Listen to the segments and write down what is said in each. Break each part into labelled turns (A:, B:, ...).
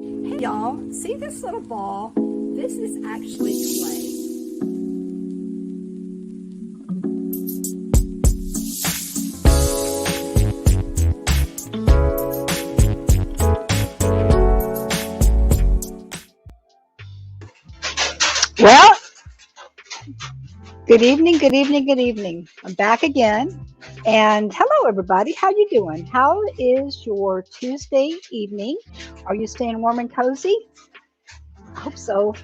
A: Hey y'all, see this little ball? This is actually clay.
B: Well, good evening, good evening, good evening. I'm back again. And hello everybody. How you doing? How is your Tuesday evening? Are you staying warm and cozy? I hope so.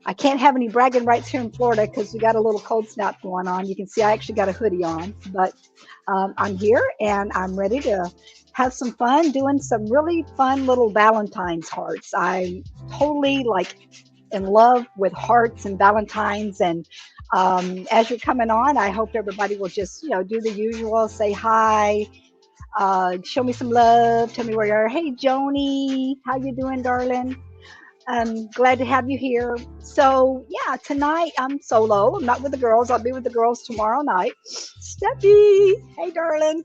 B: I can't have any bragging rights here in Florida because we got a little cold snap going on. You can see I actually got a hoodie on, but I'm here and I'm ready to have some fun doing some really fun little Valentine's hearts. I totally like in love with hearts and Valentines. And as you're coming on, I hope everybody will just, do the usual, say hi, show me some love, tell me where you are. Hey, Joni, how you doing, darling? I'm glad to have you here. So yeah, tonight I'm solo. I'm not with the girls. I'll be with the girls tomorrow night. Steffi, hey, darling.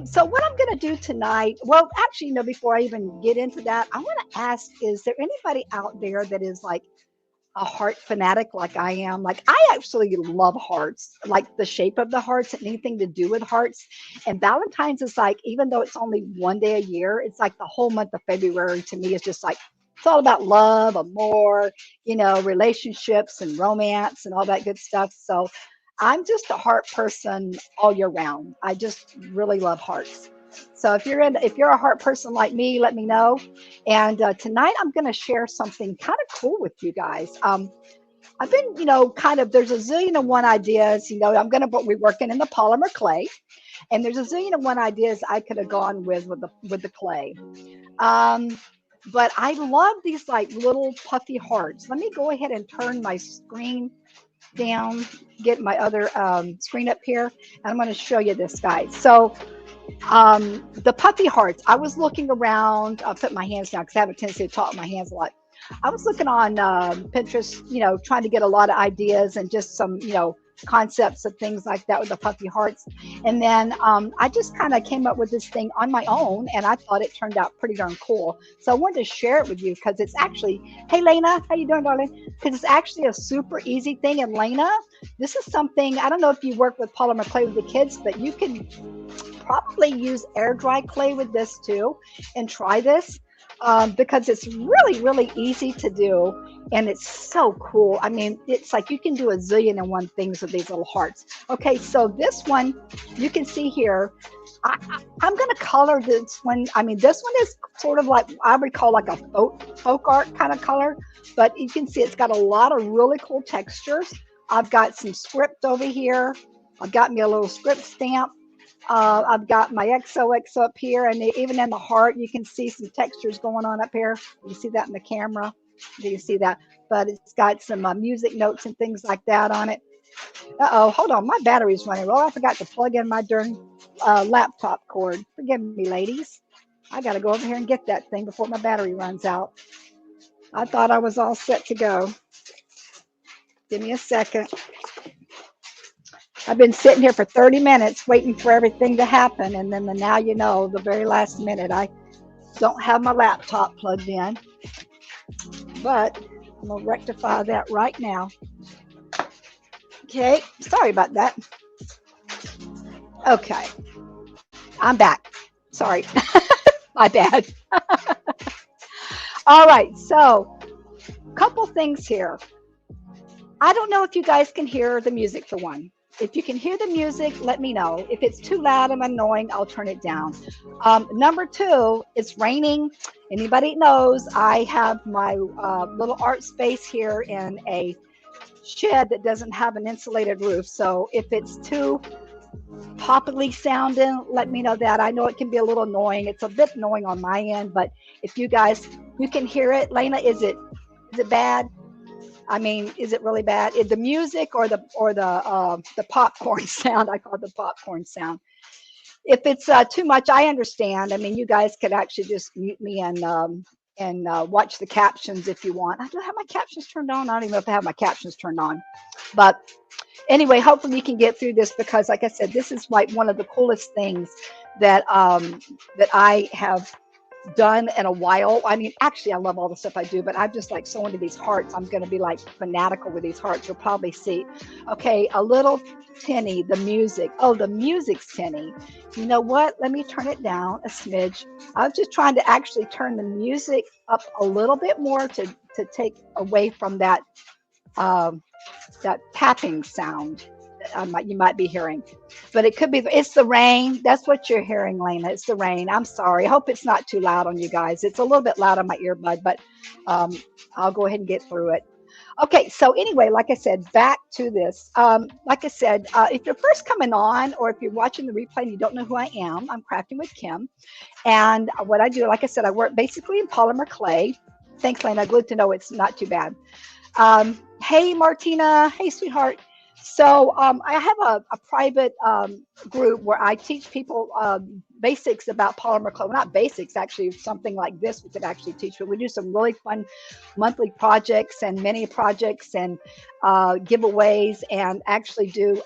B: So what I'm going to do tonight, well, actually, before I even get into that, I want to ask, is there anybody out there that is like a heart fanatic like I am? Like I actually love hearts, like the shape of the hearts and anything to do with hearts. And Valentine's is like, even though it's only one day a year, it's like the whole month of February to me is just like it's all about love, amor, relationships and romance and all that good stuff. So I'm just a heart person all year round. I just really love hearts. So if you're a heart person like me, let me know. And tonight I'm going to share something kind of cool with you guys. I've been, kind of, there's a zillion and one ideas. We're working in the polymer clay, and there's a zillion and one ideas I could have gone with the clay. Um, but I love these like little puffy hearts. Let me go ahead and turn my screen down, get my other screen up here, and I'm going to show you this, guys. So the puffy hearts, I was looking around. I'll put my hands down because I have a tendency to talk with my hands a lot. I was looking on Pinterest, trying to get a lot of ideas and just some, concepts of things like that with the puffy hearts. And then I just kind of came up with this thing on my own, and I thought it turned out pretty darn cool. So I wanted to share it with you because it's actually, hey, Lena, how you doing, darling? Because it's actually a super easy thing. And Lena, this is something, I don't know if you work with polymer clay with the kids, but you can probably use air dry clay with this too and try this because it's really, really easy to do and it's so cool. I mean, it's like you can do a zillion and one things with these little hearts. Okay, so this one you can see here. I'm going to color this one. I mean, this one is sort of like I would call like a folk art kind of color, but you can see it's got a lot of really cool textures. I've got some script over here. I've got me a little script stamp. I've got my XOXO up here, and even in the heart, you can see some textures going on up here. You see that in the camera? Do you see that? But it's got some music notes and things like that on it. Uh-oh, hold on, my battery's running low. I forgot to plug in my darn laptop cord. Forgive me, ladies. I got to go over here and get that thing before my battery runs out. I thought I was all set to go. Give me a second. I've been sitting here for 30 minutes waiting for everything to happen. And then now, the very last minute, I don't have my laptop plugged in. But I'm going to rectify that right now. Okay. Sorry about that. Okay. I'm back. Sorry. My bad. All right. So, couple things here. I don't know if you guys can hear the music for one. If you can hear the music, let me know. If it's too loud and annoying, I'll turn it down. Number two, it's raining. Anybody knows I have my little art space here in a shed that doesn't have an insulated roof. So if it's too poppily sounding, let me know that. I know it can be a little annoying. It's a bit annoying on my end, but if you can hear it. Lena, is it bad? I mean, is it really bad? Is the music or the popcorn sound? I call it the popcorn sound. If it's too much, I understand. I mean, you guys could actually just mute me and watch the captions if you want. I don't have my captions turned on. I don't even know if I have my captions turned on. But anyway, hopefully you can get through this because, like I said, this is like one of the coolest things that that I have done in a while. I mean, actually, I love all the stuff I do, but I'm just like so into these hearts. I'm going to be like fanatical with these hearts. You'll probably see. Okay, a little tinny, the music. Oh, the music's tinny. You know what? Let me turn it down a smidge. I was just trying to actually turn the music up a little bit more to take away from um, that tapping sound you might be hearing. But it could be, it's the rain. That's what you're hearing, Lena. It's the rain. I'm sorry. I hope it's not too loud on you guys. It's a little bit loud on my earbud, but um, I'll go ahead and get through it. Okay, so anyway, like I said, back to this. Like I said, if you're first coming on or if you're watching the replay and you don't know who I am, I'm Crafting with Kim. And what I do, like I said, I work basically in polymer clay. Thanks, Lena. Good to know it's not too bad. Hey, Martina. Hey, sweetheart. So I have a private group where I teach people basics about polymer clay. Well, not basics, actually, something like this we could actually teach. But we do some really fun monthly projects and mini projects and giveaways, and actually do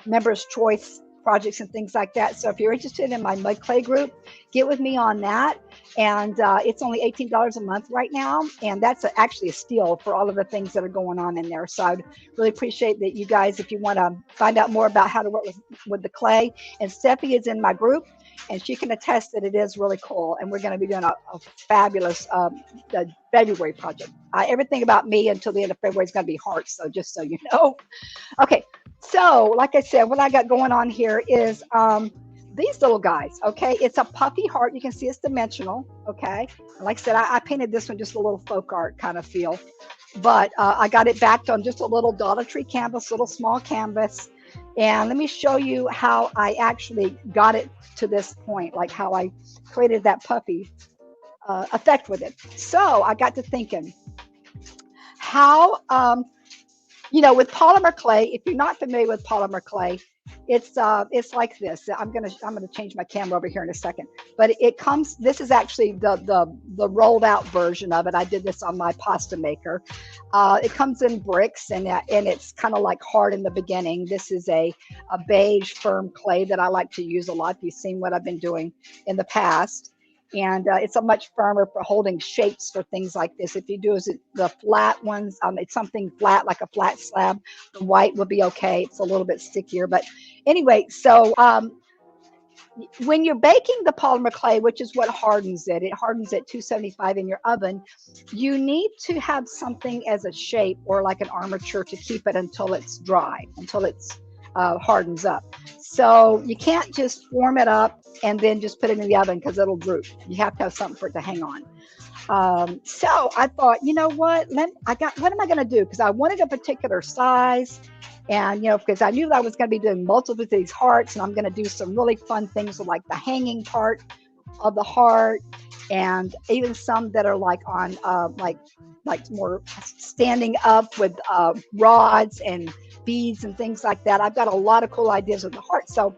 B: members' choice projects and things like that. So if you're interested in my mud clay group, get with me on that. And it's only $18 a month right now. And that's actually a steal for all of the things that are going on in there. So I'd really appreciate that you guys, if you want to find out more about how to work with the clay. And Steffi is in my group, and she can attest that it is really cool. And we're going to be doing a fabulous February project. Everything about me until the end of February is going to be hearts. So just so you know. Okay. So, like I said, what I got going on here is these little guys, okay? It's a puffy heart. You can see it's dimensional, okay? And like I said, I painted this one just a little folk art kind of feel. But I got it backed on just a little Dollar Tree canvas, little small canvas. And let me show you how I actually got it to this point, like how I created that puffy effect with it. So I got to thinking, how with polymer clay, if you're not familiar with polymer clay, it's like this. I'm gonna change my camera over here in a second. But it comes. This is actually the rolled out version of it. I did this on my pasta maker. It comes in bricks, and it's kind of like hard in the beginning. This is a beige firm clay that I like to use a lot. If you've seen what I've been doing in the past. And it's a much firmer for holding shapes for things like this. If you do is the flat ones, it's something flat like a flat slab. The white will be okay. It's a little bit stickier, but anyway. So when you're baking the polymer clay, which is what hardens it hardens at 275 in your oven. You need to have something as a shape or like an armature to keep it until it's dry, until it's hardens up. So you can't just form it up and then just put it in the oven because it'll droop. You have to have something for it to hang on. So I thought, you know what? What am I going to do? Because I wanted a particular size, and because I knew that I was going to be doing multiple of these hearts, and I'm going to do some really fun things with like the hanging part of the heart, and even some that are like on like more standing up with rods and beads and things like that. I've got a lot of cool ideas with the heart. So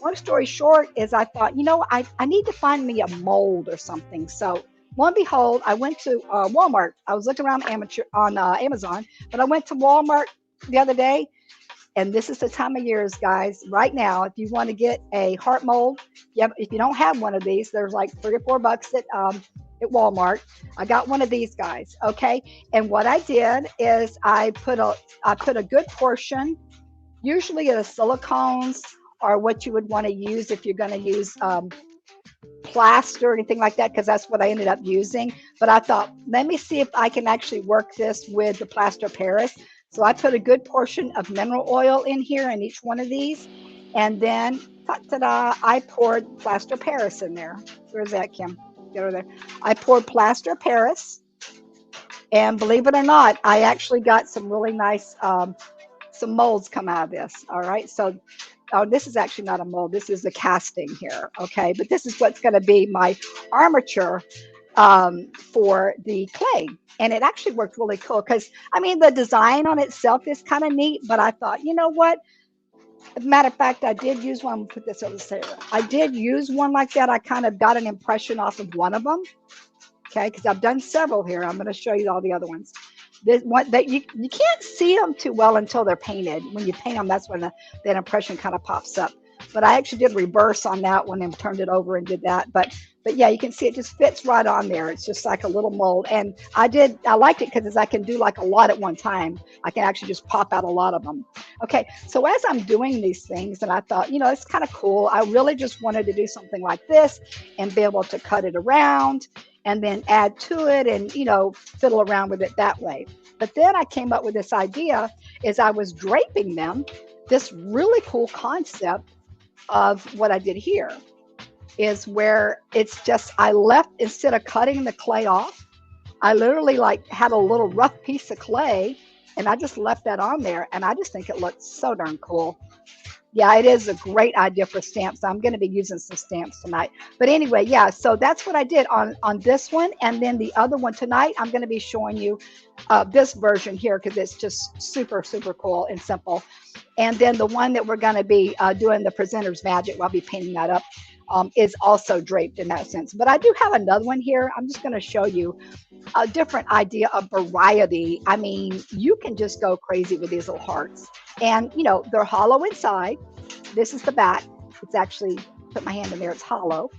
B: long story short is I thought, I need to find me a mold or something. So lo and behold, I went to Walmart. I was looking around on Amazon, but I went to Walmart the other day. And this is the time of years, guys. Right now, if you want to get a heart mold, if you don't have one of these, there's like $3 or $4 at Walmart. I got one of these guys, okay? And what I did is I put a good portion, usually of the silicones, or what you would want to use if you're going to use plaster or anything like that, because that's what I ended up using. But I thought, let me see if I can actually work this with the plaster of Paris. So I put a good portion of mineral oil in here in each one of these. And then, ta-da, I poured plaster of Paris in there. Where's that, Kim? Get over there. I poured plaster of Paris. And believe it or not, I actually got some really nice, some molds come out of this. All right. So this is actually not a mold. This is a casting here. Okay. But this is what's going to be my armature for the clay. And it actually worked really cool because, the design on itself is kind of neat. But I thought, you know what? As a matter of fact, I did use one. I'm going to put this over there. I did use one like that. I kind of got an impression off of one of them. Okay. Because I've done several here. I'm going to show you all the other ones. This one that you can't see them too well until they're painted. When you paint them, that's when that impression kind of pops up. but I actually did reverse on that one and turned it over and did that. But yeah, you can see it just fits right on there. It's just like a little mold. And I liked it because I can do like a lot at one time. I can actually just pop out a lot of them. Okay, so as I'm doing these things, and I thought, it's kind of cool. I really just wanted to do something like this and be able to cut it around and then add to it and, fiddle around with it that way. But then I came up with this idea as I was draping them, this really cool concept of what I did here is where it's just I left instead of cutting the clay off, I literally like had a little rough piece of clay and I just left that on there and I just think it looks so darn cool. Yeah, it is a great idea for stamps. I'm going to be using some stamps tonight. But anyway, yeah, so that's what I did on this one. And then the other one tonight, I'm going to be showing you this version here because it's just super, super cool and simple. And then the one that we're going to be doing the presenter's magic, I'll be painting that up, is also draped in that sense. But I do have another one here. I'm just going to show you a different idea of variety. I mean, you can just go crazy with these little hearts. And, they're hollow inside. This is the back. It's actually, put my hand in there, it's hollow.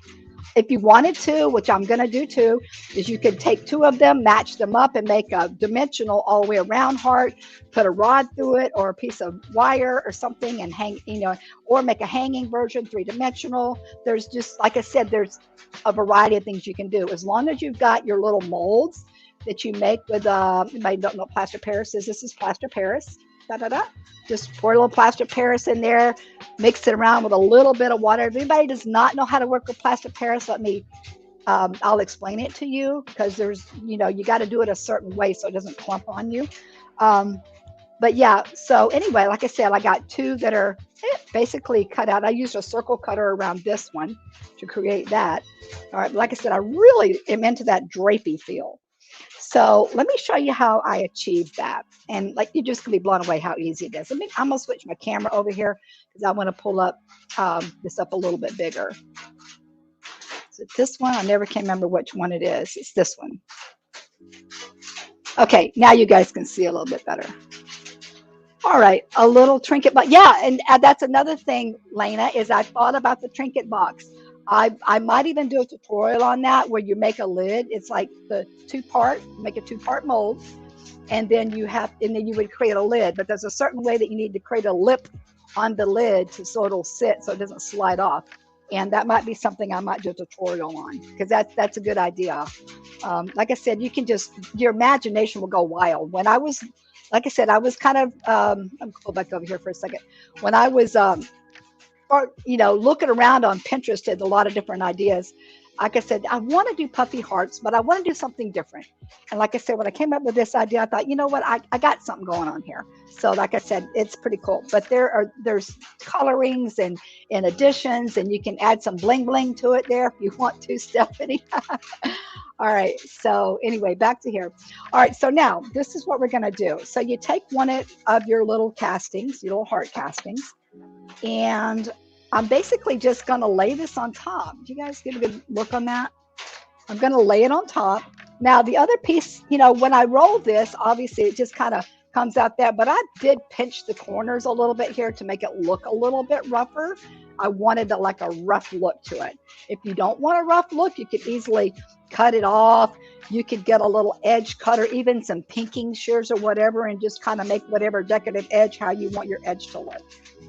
B: If you wanted to, which I'm going to do too, is you could take two of them, match them up, and make a dimensional all the way around heart, put a rod through it or a piece of wire or something and hang, or make a hanging version, three-dimensional. There's just, like I said, there's a variety of things you can do. As long as you've got your little molds that you make with, anybody don't know what plaster Paris is, this is plaster Paris. Da, da, da. Just pour a little plaster Paris in there, mix it around with a little bit of water. If anybody does not know how to work with plaster Paris, I'll explain it to you because there's, you got to do it a certain way so it doesn't clump on you. But yeah, so anyway, like I said, I got two that are basically cut out. I used a circle cutter around this one to create that. All right, like I said, I really am into that drapey feel. So let me show you how I achieved that. And like, you're just gonna be blown away how easy it is. I'm gonna switch my camera over here because I want to pull up this up a little bit bigger. So this one, I never can remember which one it is. It's this one. Okay, now you guys can see a little bit better. All right, a little trinket box. Yeah, and that's another thing, Lena, is I thought about the trinket box. I might even do a tutorial on that where you make a lid. It's like the make a two-part mold, and then you would create a lid. But there's a certain way that you need to create a lip on the lid so it'll sit so it doesn't slide off. And that might be something I might do a tutorial on because that's a good idea. Like I said, your imagination will go wild. When I was, like I said, I was kind of, I'm go back over here for a second. When I was, looking around on Pinterest at a lot of different ideas, like I said, I want to do puffy hearts, but I want to do something different. And like I said, when I came up with this idea, I thought, you know what, I got something going on here. So like I said, it's pretty cool. But there's colorings and additions, and you can add some bling bling to it there if you want to, Stephanie. All right, so anyway, back to here. All right, so now this is what we're going to do. So you take one of your little castings, your little heart castings, and I'm basically just going to lay this on top. Do you guys get a good look on that? I'm going to lay it on top. Now, the other piece, when I roll this, obviously it just kind of comes out there, but I did pinch the corners a little bit here to make it look a little bit rougher. I wanted like a rough look to it. If you don't want a rough look, you could easily cut it off. You could get a little edge cutter, even some pinking shears or whatever, and just kind of make whatever decorative edge, how you want your edge to look.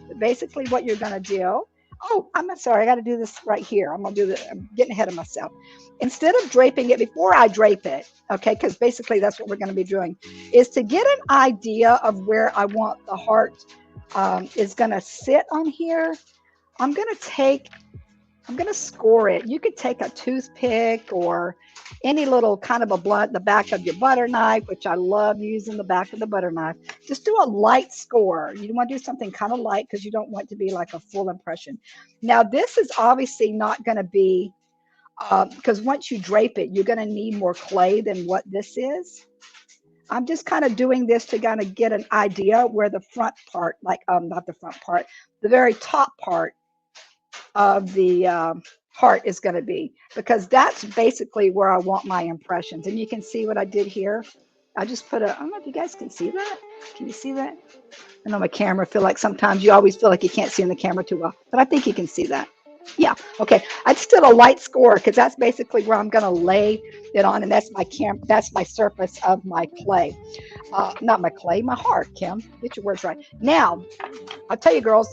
B: But basically what you're going to do, oh, I'm sorry, I got to do this right here. I'm getting ahead of myself. Instead of draping it, before I drape it, okay, because basically that's what we're going to be doing, is to get an idea of where I want the heart is going to sit on here. I'm going to score it. You could take a toothpick or any little kind of a blunt, the back of your butter knife, which I love using the back of the butter knife. Just do a light score. You want to do something kind of light because you don't want it to be like a full impression. Now, this is obviously not going to be, because once you drape it, you're going to need more clay than what this is. I'm just kind of doing this to kind of get an idea where the front part, not the front part, the very top part of the heart is going to be, because that's basically where I want my impressions. And you can see what I did here. I just put a, I don't know if you guys can see that. Can you see that? I know my camera feel like sometimes you always feel like you can't see in the camera too well, but I think you can see that. Yeah, okay. I just did a light score because that's basically where I'm going to lay it on, and that's my that's my surface of my clay. Not my clay, my heart, Kim. Get your words right. Now, I'll tell you, girls,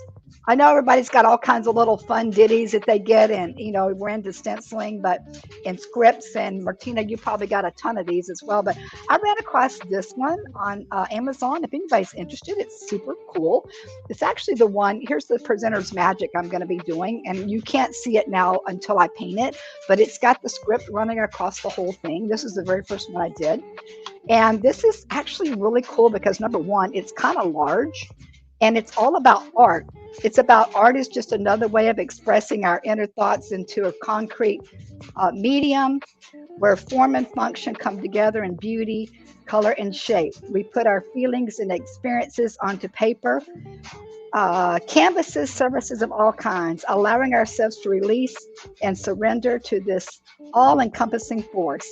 B: I know everybody's got all kinds of little fun ditties that they get, and we're into stenciling, but in scripts. And Martina, you probably got a ton of these as well. But I ran across this one on Amazon. If anybody's interested, it's super cool. It's actually the one. Here's the presenter's magic I'm going to be doing, and you can't see it now until I paint it. But it's got the script running across the whole thing. This is the very first one I did. And this is actually really cool because number one, it's kind of large and it's all about art. It's about art is just another way of expressing our inner thoughts into a concrete medium where form and function come together in beauty, color, and shape. We put our feelings and experiences onto paper, canvases, surfaces of all kinds, allowing ourselves to release and surrender to this all-encompassing force.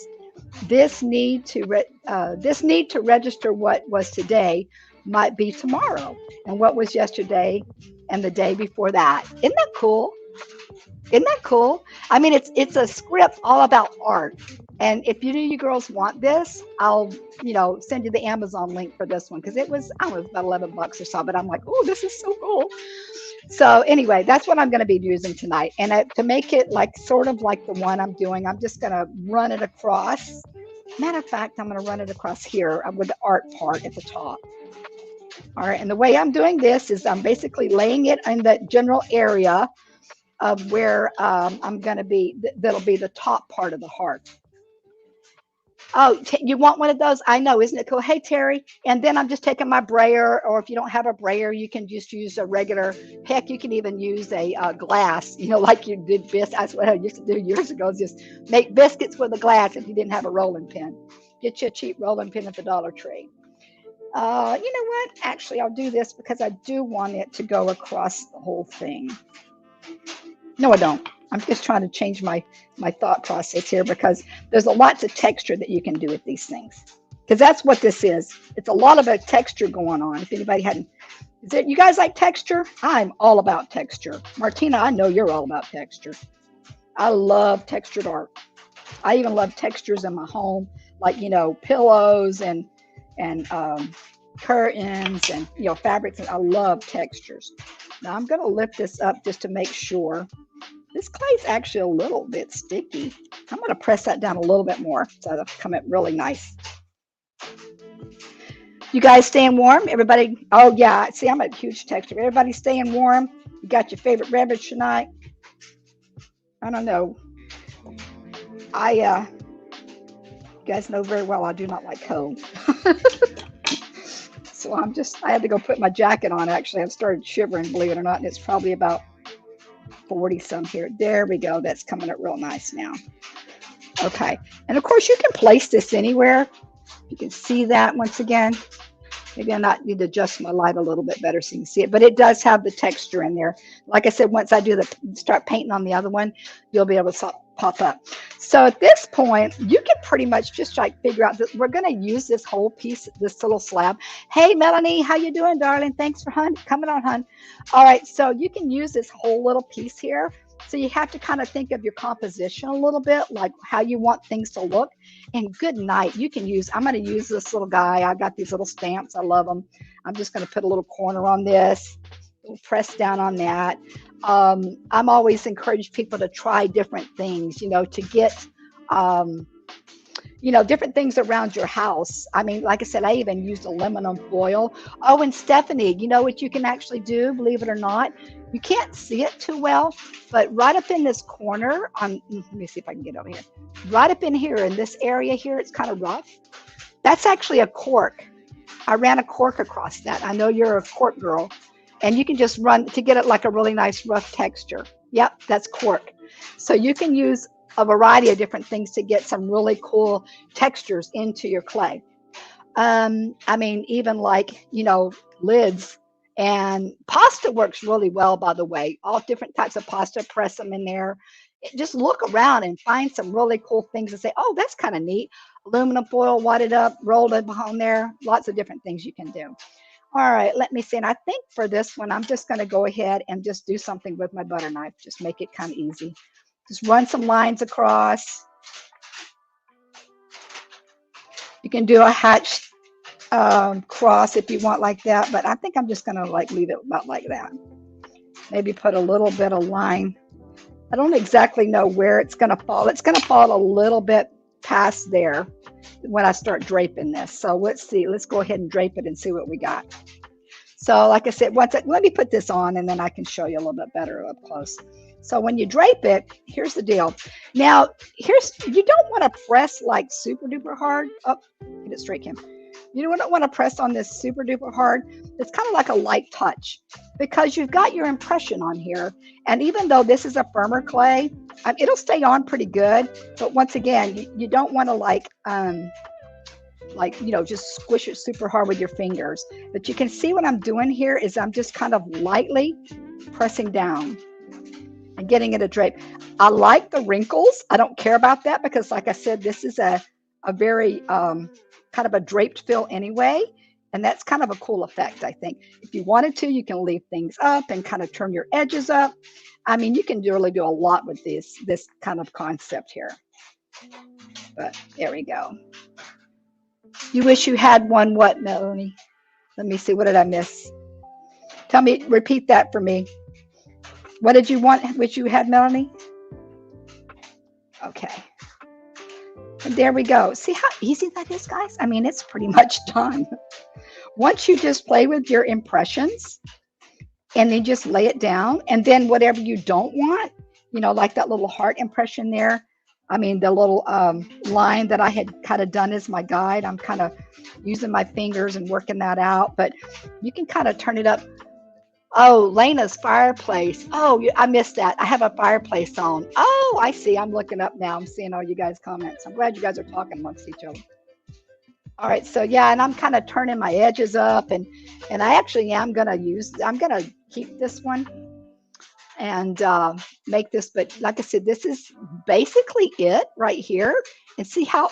B: This need to register what was today might be tomorrow, and what was yesterday and the day before that. Isn't that cool? Isn't that cool? I mean, it's a script all about art. And if you girls want this, I'll send you the Amazon link for this one because it was, I don't know, it was about $11 or so. But I'm like, oh, this is so cool. So anyway, that's what I'm going to be using tonight. And to make it like sort of like the one I'm doing, I'm just going to run it across. Matter of fact, I'm going to run it across here with the art part at the top. All right, and the way I'm doing this is I'm basically laying it in the general area of where I'm going to be, that'll be the top part of the heart. Oh, you want one of those? I know, isn't it cool? Hey, Terry. And then I'm just taking my brayer, or if you don't have a brayer, you can just use a regular, heck, you can even use a glass, like you did biscuits. That's what I used to do years ago, is just make biscuits with a glass if you didn't have a rolling pin. Get you a cheap rolling pin at the Dollar Tree. You know what? Actually, I'll do this because I do want it to go across the whole thing. No, I don't. I'm just trying to change my thought process here because there's a lots of texture that you can do with these things. Because that's what this is. It's a lot of a texture going on. If anybody hadn't, is it, you guys like texture? I'm all about texture. Martina, I know you're all about texture. I love textured art. I even love textures in my home, like pillows and curtains and fabrics. And I love textures. Now I'm going to lift this up just to make sure. This clay is actually a little bit sticky. I'm going to press that down a little bit more so it'll come out really nice. You guys staying warm? Everybody? Oh, yeah. See, I'm a huge texture. Everybody staying warm? You got your favorite beverage tonight? I don't know. You guys know very well I do not like cold. So I had to go put my jacket on. Actually, I've started shivering, believe it or not, and it's probably about 40 some here. There we go. That's coming up real nice now. Okay. And of course you can place this anywhere. You can see that once again. Maybe I need to adjust my light a little bit better so you can see it, but it does have the texture in there. Like I said, once I start painting on the other one, you'll be able to pop up. So at this point, you can pretty much just figure out that we're going to use this whole piece, this little slab. Hey, Melanie, how you doing, darling? Thanks for coming on, hon. All right, so you can use this whole little piece here. So you have to kind of think of your composition a little bit, like how you want things to look. And good night. I'm going to use this little guy. I got these little stamps. I love them. I'm just going to put a little corner on this, press down on that. I'm always encourage people to try different things, to get, different things around your house. I mean, like I said, I even used aluminum foil. Oh, and Stephanie, you know what you can actually do, believe it or not? You can't see it too well, but right up in this corner, let me see if I can get over here. Right up in here, in this area here, it's kind of rough. That's actually a cork. I ran a cork across that. I know you're a cork girl. And you can just run to get it like a really nice rough texture. Yep, that's cork. So you can use a variety of different things to get some really cool textures into your clay. I mean, even like, lids. And pasta works really well, by the way. All different types of pasta, press them in there. Just look around and find some really cool things and say, oh, that's kind of neat. aluminum foil, wad it up, roll it on there. Lots of different things you can do. All right, let me see. And I think for this one, I'm just going to go ahead and just do something with my butter knife. Just make it kind of easy. Just run some lines across. You can do a hatched cross if you want like that, but I think I'm just going to like leave it about like that. Maybe put a little bit of line. I don't exactly know where it's going to fall. It's going to fall a little bit past there when I start draping this. So let's see. Let's go ahead and drape it and see what we got. So like I said, let me put this on and then I can show you a little bit better up close. So when you drape it, here's the deal. Now, you don't want to press like super duper hard. Oh, get it straight, Kim. You don't want to press on this super duper hard. It's kind of like a light touch because you've got your impression on here. And even though this is a firmer clay, it'll stay on pretty good. But once again, you don't want to just squish it super hard with your fingers. But you can see what I'm doing here is I'm just kind of lightly pressing down and getting it a drape. I like the wrinkles. I don't care about that because like I said, this is a very kind of a draped fill anyway. And that's kind of a cool effect, I think. If you wanted to, you can leave things up and kind of turn your edges up. I mean, you can really do a lot with this kind of concept here. But there we go. You wish you had one what, Melanie? Let me see. What did I miss? Tell me, repeat that for me. What did you want, wish you had, Melanie? Okay. And there we go. See how easy that is, guys? I mean, it's pretty much done. Once you just play with your impressions and then just lay it down, and then whatever you don't want, like that little heart impression there. I mean, the little line that I had kind of done as my guide, I'm kind of using my fingers and working that out, but you can kind of turn it up. Oh, Lena's fireplace. Oh, I missed that. I have a fireplace on. Oh, I see. I'm looking up now. I'm seeing all you guys' comments. I'm glad you guys are talking amongst each other. All right, so yeah, and I'm kind of turning my edges up, and I actually am gonna keep this one and make this. But like I said, this is basically it right here. And see how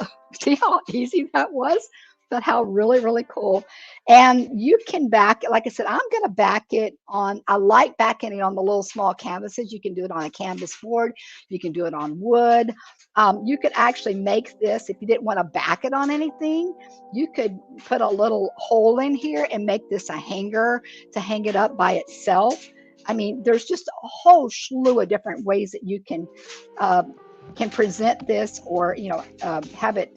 B: easy that was, but how really cool. And you can back it. Like I said, I'm gonna back it on. I like backing it on the little small canvases. You can do it on a canvas board. You can do it on wood. You could actually make this, if you didn't want to back it on anything, you could put a little hole in here and make this a hanger to hang it up by itself. I mean, there's just a whole slew of different ways that you can present this or, have it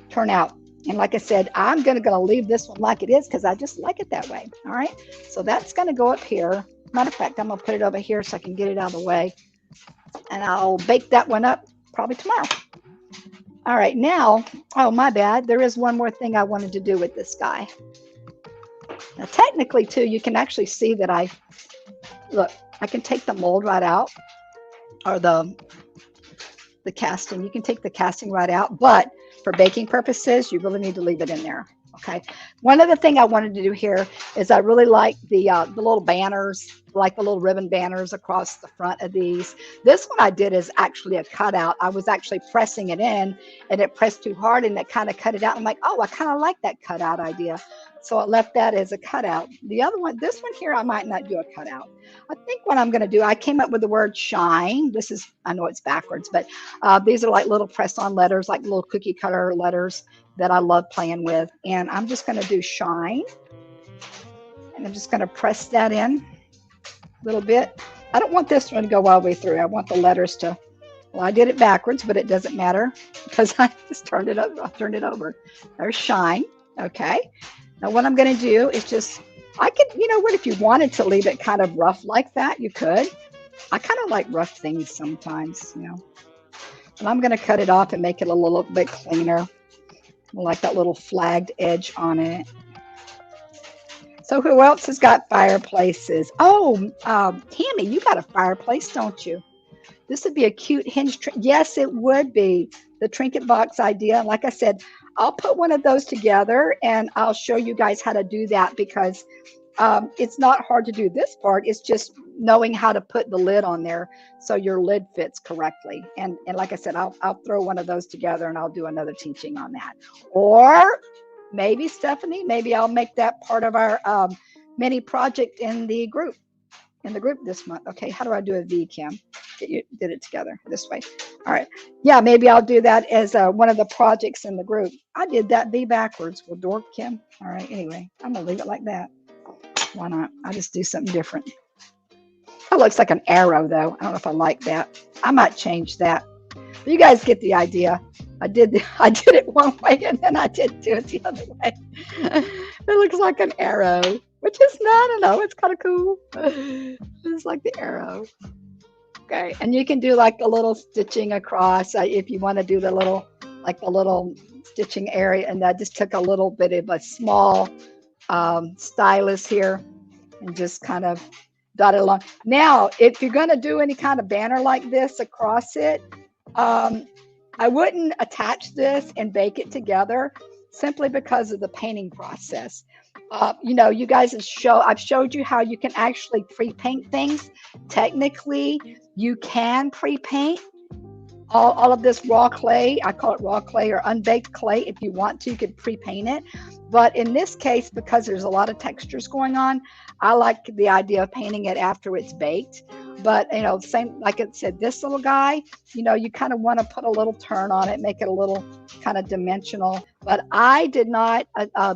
B: turn out. And like I said, I'm going to leave this one like it is because I just like it that way. All right. So that's going to go up here. Matter of fact, I'm going to put it over here so I can get it out of the way. And I'll bake that one up probably tomorrow. All right, now, oh, my bad. There is one more thing I wanted to do with this guy. Now, technically, too, you can actually see that I can take the mold right out, or the casting. You can take the casting right out, but for baking purposes, you really need to leave it in there. Okay. One other thing I wanted to do here is I really like the little banners, like the little ribbon banners across the front of these. This one I did is actually a cutout. I was actually pressing it in and it pressed too hard and it kind of cut it out. I'm like, oh, I kind of like that cutout idea. So I left that as a cutout. The other one, this one here, I might not do a cutout. I think what I'm going to do, I came up with the word shine. This is, I know it's backwards, but these are like little press-on letters, like little cookie cutter letters that I love playing with. And I'm just going to do shine. And I'm just going to press that in a little bit. I don't want this one to go all the way through. I want the letters to, well, I did it backwards, but it doesn't matter because I just turned it up. I turned it over. There's shine. Okay. Now what I'm going to do is just, I could, you know what, if you wanted to leave it kind of rough like that, you could. I kind of like rough things sometimes, you know. And I'm going to cut it off and make it a little bit cleaner. I like that little flagged edge on it. So who else has got fireplaces? Oh, Tammy, you got a fireplace, don't you? This would be a cute hinge. Yes, it would be. The trinket box idea. Like I said, I'll put one of those together and I'll show you guys how to do that because it's not hard to do this part. It's just knowing how to put the lid on there so your lid fits correctly. And like I said, I'll throw one of those together and I'll do another teaching on that. Or maybe Stephanie, maybe I'll make that part of our mini project in the group this month. Okay, how do I do a V, Kim? You did it together this way. All right. Yeah, maybe I'll do that as one of the projects in the group. I did that V backwards. Well, dork, Kim. All right. Anyway, I'm gonna leave it like that. Why not? I'll just do something different. That looks like an arrow, though. I don't know if I like that. I might change that. But you guys get the idea. I did it one way and then I did do it the other way. It looks like an arrow, which is not. I don't know. It's kind of cool. It's like the arrow. Okay, and you can do like a little stitching across if you want to do the little stitching area. And I just took a little bit of a small stylus here and just kind of dot it along. Now, if you're going to do any kind of banner like this across it, I wouldn't attach this and bake it together simply because of the painting process. You guys I've showed you how you can actually pre-paint things. Technically, you can pre-paint all of this raw clay. I call it raw clay or unbaked clay. If you want to, you could pre-paint it. But in this case, because there's a lot of textures going on, I like the idea of painting it after it's baked. But, same, like it said, this little guy, you kind of want to put a little turn on it, make it a little kind of dimensional. But I did not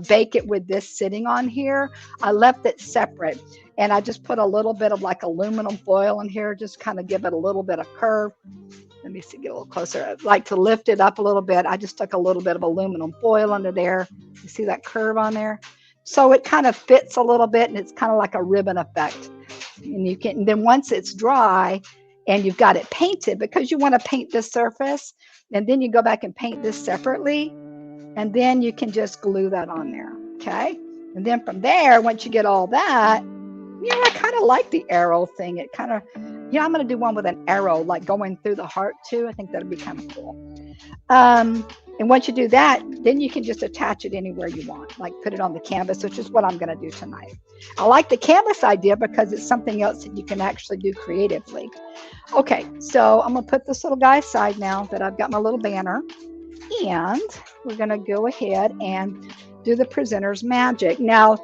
B: bake it with this sitting on here. I left it separate. And I just put a little bit of like aluminum foil in here, just kind of give it a little bit of curve. Let me see, get a little closer. I'd like to lift it up a little bit. I just stuck a little bit of aluminum foil under there. You see that curve on there? So it kind of fits a little bit and it's kind of like a ribbon effect. And then once it's dry and you've got it painted, because you want to paint this surface, and then you go back and paint this separately, and then you can just glue that on there. Okay. And then from there, once you get all that, I kind of like the arrow thing. It kind of, I'm going to do one with an arrow, like going through the heart too. I think that'd be kind of cool. And once you do that, then you can just attach it anywhere you want, like put it on the canvas, which is what I'm going to do tonight. I like the canvas idea because it's something else that you can actually do creatively. Okay, so I'm going to put this little guy aside now that I've got my little banner. And we're going to go ahead and do the presenter's magic. Now,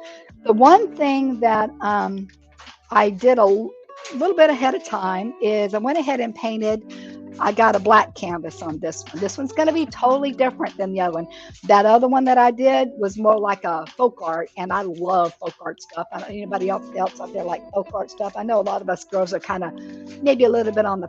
B: the one thing that I did a little bit ahead of time is I went ahead and painted. I got a black canvas on this one. This one's going to be totally different than the other one. That other one that I did was more like a folk art, and I love folk art stuff. I don't know anybody else out there like folk art stuff. I know a lot of us girls are kind of maybe a little bit on the,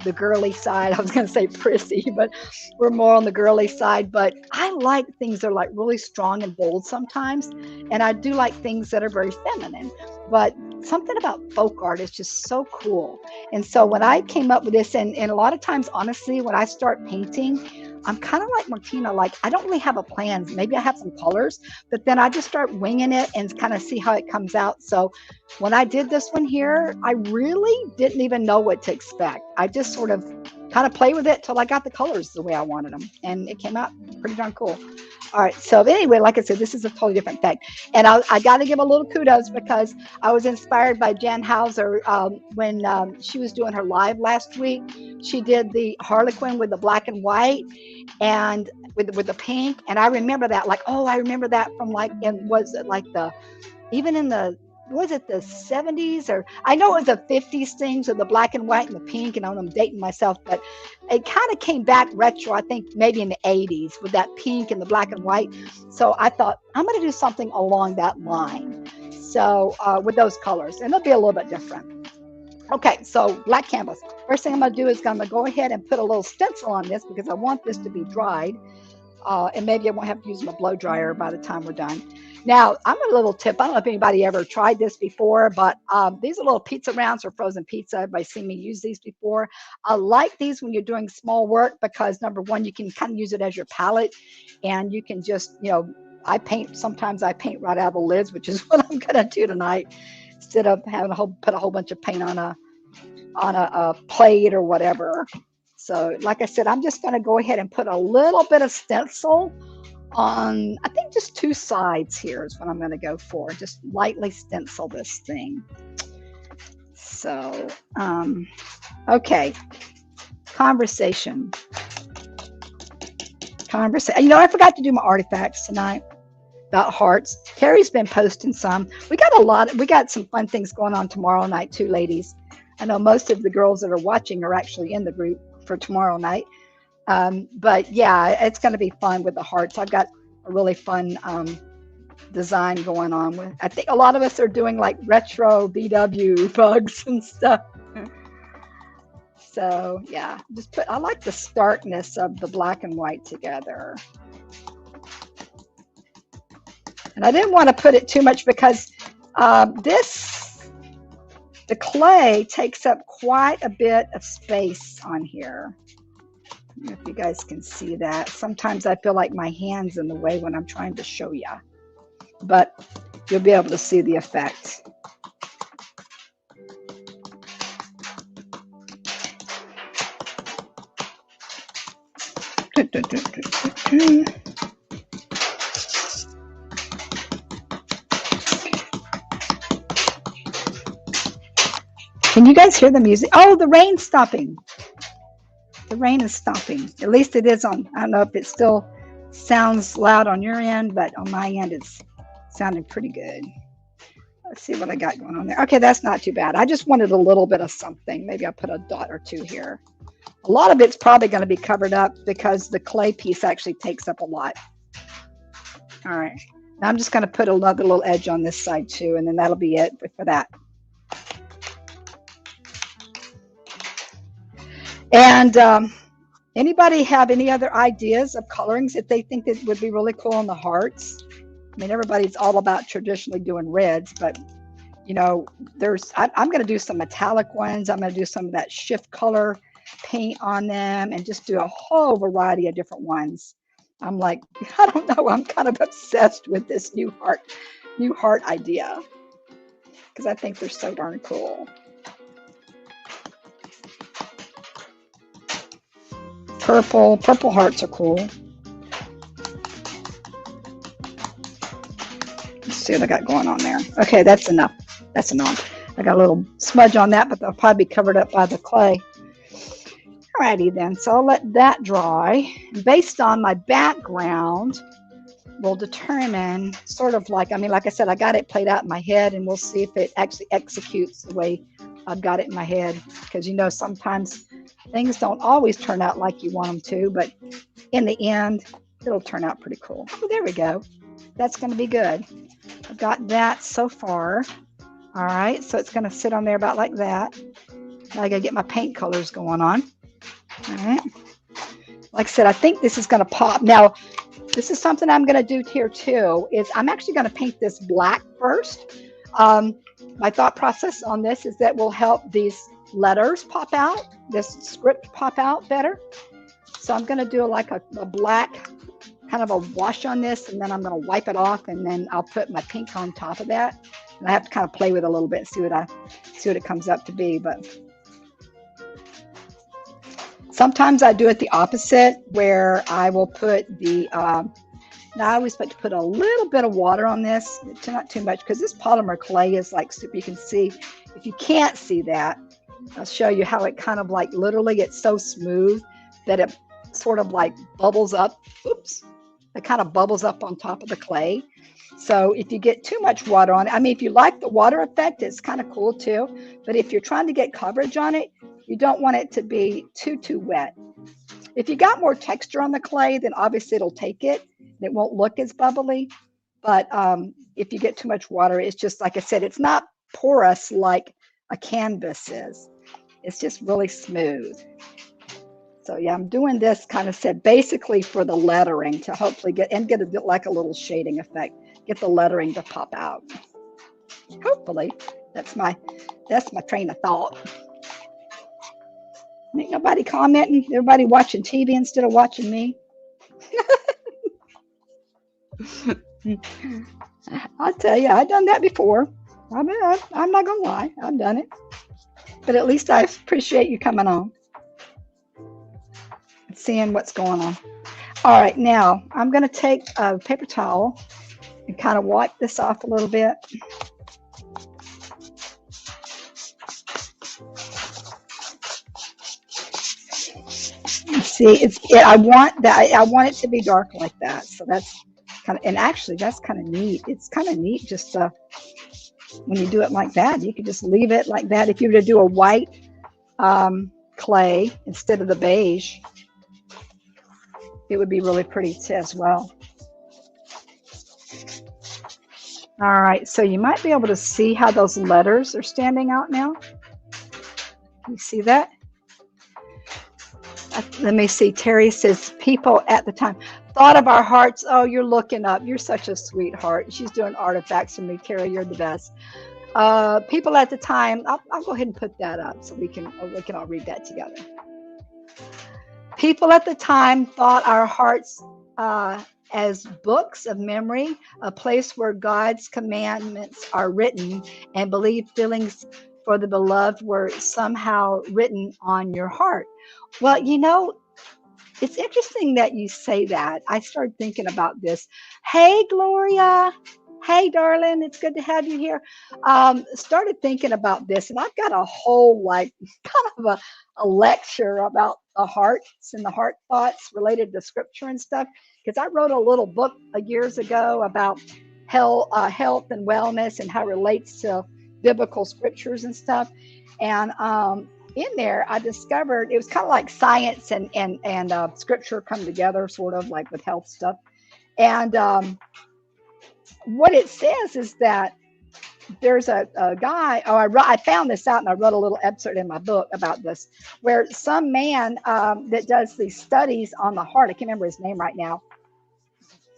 B: the girly side. I was going to say prissy, but we're more on the girly side. But I like things that are like really strong and bold sometimes, and I do like things that are very feminine. But something about folk art is just so cool. And so when I came up with this, and a lot of times, honestly, when I start painting, I'm kind of like Martina, like I don't really have a plan. Maybe I have some colors, but then I just start winging it and kind of see how it comes out. So when I did this one here, I really didn't even know what to expect. I just sort of kind of played with it till I got the colors the way I wanted them. And it came out pretty darn cool. All right. So anyway, like I said, this is a totally different thing. And I got to give a little kudos because I was inspired by Jan Hauser when she was doing her live last week. She did the Harlequin with the black and white and with the pink. And I remember that I remember that from was it the 70s or I know it was the 50s things with the black and white and the pink, and I'm dating myself, but it kind of came back retro, I think maybe in the 80s with that pink and the black and white. So I thought I'm going to do something along that line. So with those colors, and it'll be a little bit different. Okay, so black canvas. First thing I'm going to do is I'm going to go ahead and put a little stencil on this because I want this to be dried. And maybe I won't have to use my blow dryer by the time we're done. Now, I'm a little tip. I don't know if anybody ever tried this before, but these are little pizza rounds for frozen pizza. Everybody's seen me use these before. I like these when you're doing small work because, number one, you can kind of use it as your palette, and you can just, sometimes I paint right out of the lids, which is what I'm going to do tonight, instead of having put a whole bunch of paint on a plate or whatever. So, like I said, I'm just going to go ahead and put a little bit of stencil on, I think just two sides here is what I'm going to go for. Just lightly stencil this thing. So, okay. Conversation. You know, I forgot to do my artifacts tonight about hearts. Terry's been posting some. We got some fun things going on tomorrow night too, ladies. I know most of the girls that are watching are actually in the group for tomorrow night. But yeah, it's going to be fun with the hearts. I've got a really fun design going on with. I think a lot of us are doing like retro VW bugs and stuff. So yeah, I like the starkness of the black and white together. And I didn't want to put it too much because the clay takes up quite a bit of space on here. I don't know if you guys can see that. Sometimes I feel like my hand's in the way when I'm trying to show you, but you'll be able to see the effect. Can you guys hear the music? Oh, the rain's stopping. The rain is stopping. At least it is on. I don't know if it still sounds loud on your end, but on my end, it's sounding pretty good. Let's see what I got going on there. Okay, that's not too bad. I just wanted a little bit of something. Maybe I'll put a dot or two here. A lot of it's probably going to be covered up because the clay piece actually takes up a lot. All right. Now I'm just going to put another little edge on this side too, and then that'll be it for that. And anybody have any other ideas of colorings that they think that would be really cool on the hearts? I mean, everybody's all about traditionally doing reds, but you know, I'm going to do some metallic ones. I'm going to do some of that shift color paint on them and just do a whole variety of different ones. I'm like, I don't know. I'm kind of obsessed with this new heart idea because I think they're so darn cool. Purple hearts are cool. Let's see what I got going on there. Okay, that's enough. That's enough. I got a little smudge on that, but they'll probably be covered up by the clay. Alrighty then, so I'll let that dry. Based on my background, we'll determine sort of like, I mean, like I said, I got it played out in my head, and we'll see if it actually executes the way I've got it in my head. Because you know, sometimes things don't always turn out like you want them to, but in the end, it'll turn out pretty cool. Oh, there we go. That's going to be good. I've got that so far. All right, so it's going to sit on there about like that. Now I got to get my paint colors going on. All right. Like I said, I think this is going to pop. Now, this is something I'm going to do here too, is I'm actually going to paint this black first. My thought process on this is that will help these letters pop out, this script pop out better. So I'm going to do like a black kind of a wash on this, and then I'm going to wipe it off, and then I'll put my pink on top of that. And I have to kind of play with it a little bit, see what it comes up to be. But sometimes I do it the opposite, where I will put the now I always like to put a little bit of water on this, not too much, because this polymer clay is like super. You can see, if you can't see that, I'll show you how it kind of like literally it's so smooth that it sort of like bubbles up. Oops. It kind of bubbles up on top of the clay. So if you get too much water on it, I mean, if you like the water effect, it's kind of cool too. But if you're trying to get coverage on it, you don't want it to be too wet. If you got more texture on the clay, then obviously it'll take it. It won't look as bubbly. But if you get too much water, it's just, like I said, it's not porous like a canvas is. It's just really smooth. So yeah, I'm doing this kind of said basically for the lettering to hopefully get like a little shading effect, get the lettering to pop out. Hopefully, that's my train of thought. Ain't nobody commenting. Everybody watching TV instead of watching me. I'll tell you, I've done that before. I'm not gonna lie, I've done it. But at least I appreciate you coming on. Seeing what's going on. All right, now I'm going to take a paper towel and kind of wipe this off a little bit. See, I want that. I want it to be dark like that. So that's kind of, and actually, that's kind of neat. It's kind of neat just when you do it like that. You could just leave it like that. If you were to do a white clay instead of the beige, it would be really pretty too as well. All right, so you might be able to see how those letters are standing out now. You see that? Let me see. Terry says, people at the time thought of our hearts. Oh, you're looking up. You're such a sweetheart. She's doing artifacts for me. Terry, you're the best. People at the time, I'll go ahead and put that up so we can all read that together. People at the time thought our hearts as books of memory, a place where God's commandments are written, and believed feelings for the beloved were somehow written on your heart. Well, you know, it's interesting that you say that. I started thinking about this. Hey, Gloria. Hey, darling. It's good to have you here. Started thinking about this, and I've got a whole, like, kind of a lecture about the hearts and the heart thoughts related to scripture and stuff. Because I wrote a little book years ago about health and wellness and how it relates to biblical scriptures and stuff. And in there, I discovered it was kind of like science and scripture come together, sort of like with health stuff. And what it says is that there's a guy. Oh, I found this out, and I wrote a little excerpt in my book about this, where some man that does these studies on the heart. I can't remember his name right now.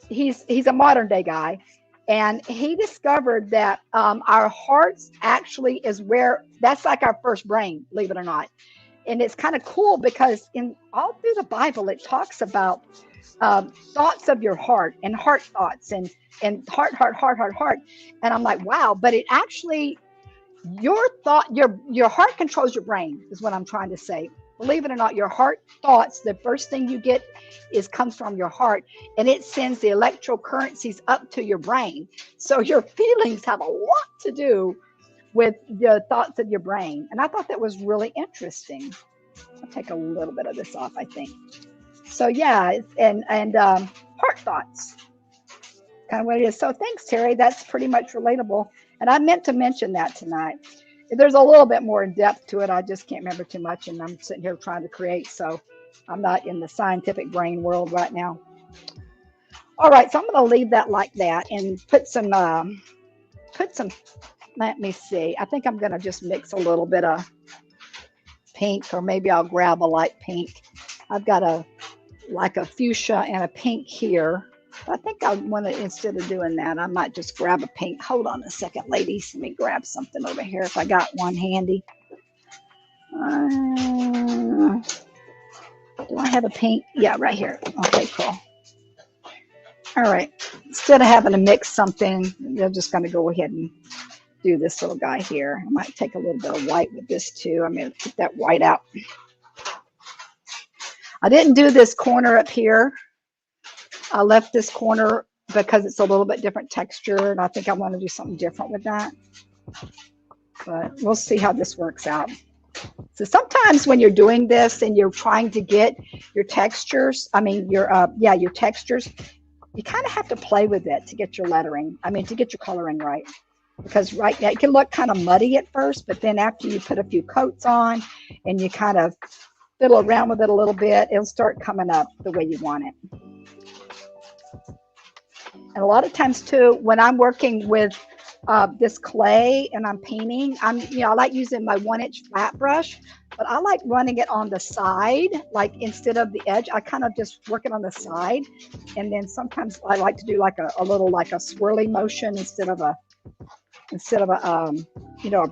B: He's a modern day guy, and he discovered that our hearts actually is where that's like our first brain, believe it or not. And it's kind of cool because in all through the Bible it talks about thoughts of your heart and heart thoughts and heart. And I'm like, wow, but it actually your heart controls your brain is what I'm trying to say. Believe it or not, your heart thoughts, the first thing you get comes from your heart, and it sends the electrocurrencies up to your brain. So your feelings have a lot to do with the thoughts of your brain. And I thought that was really interesting. I'll take a little bit of this off, I think. So yeah, and heart thoughts, kind of what it is. So thanks, Terry. That's pretty much relatable. And I meant to mention that tonight. There's a little bit more in depth to it. I just can't remember too much, and I'm sitting here trying to create, so I'm not in the scientific brain world right now. All right, so I'm going to leave that like that and put some, let me see. I think I'm going to just mix a little bit of pink, or maybe I'll grab a light pink. I've got a fuchsia and a pink here. I think I want to, instead of doing that, I might just grab a pink. Hold on a second, ladies. Let me grab something over here if I got one handy. Do I have a pink? Yeah, right here. Okay, cool. All right. Instead of having to mix something, I'm just going to go ahead and do this little guy here. I might take a little bit of white with this too. I'm going to put that white out. I didn't do this corner up here. I left this corner because it's a little bit different texture, and I think I want to do something different with that. But we'll see how this works out. So sometimes when you're doing this and you're trying to get your textures, your textures, you kind of have to play with it to get your lettering. To get your coloring right. Because right now it can look kind of muddy at first, but then after you put a few coats on and you kind of fiddle around with it a little bit, it'll start coming up the way you want it. And a lot of times too, when I'm working with this clay and I'm painting, I like using my 1-inch flat brush, but I like running it on the side, like instead of the edge. I kind of just work it on the side, and then sometimes I like to do like a little like a swirly motion instead of a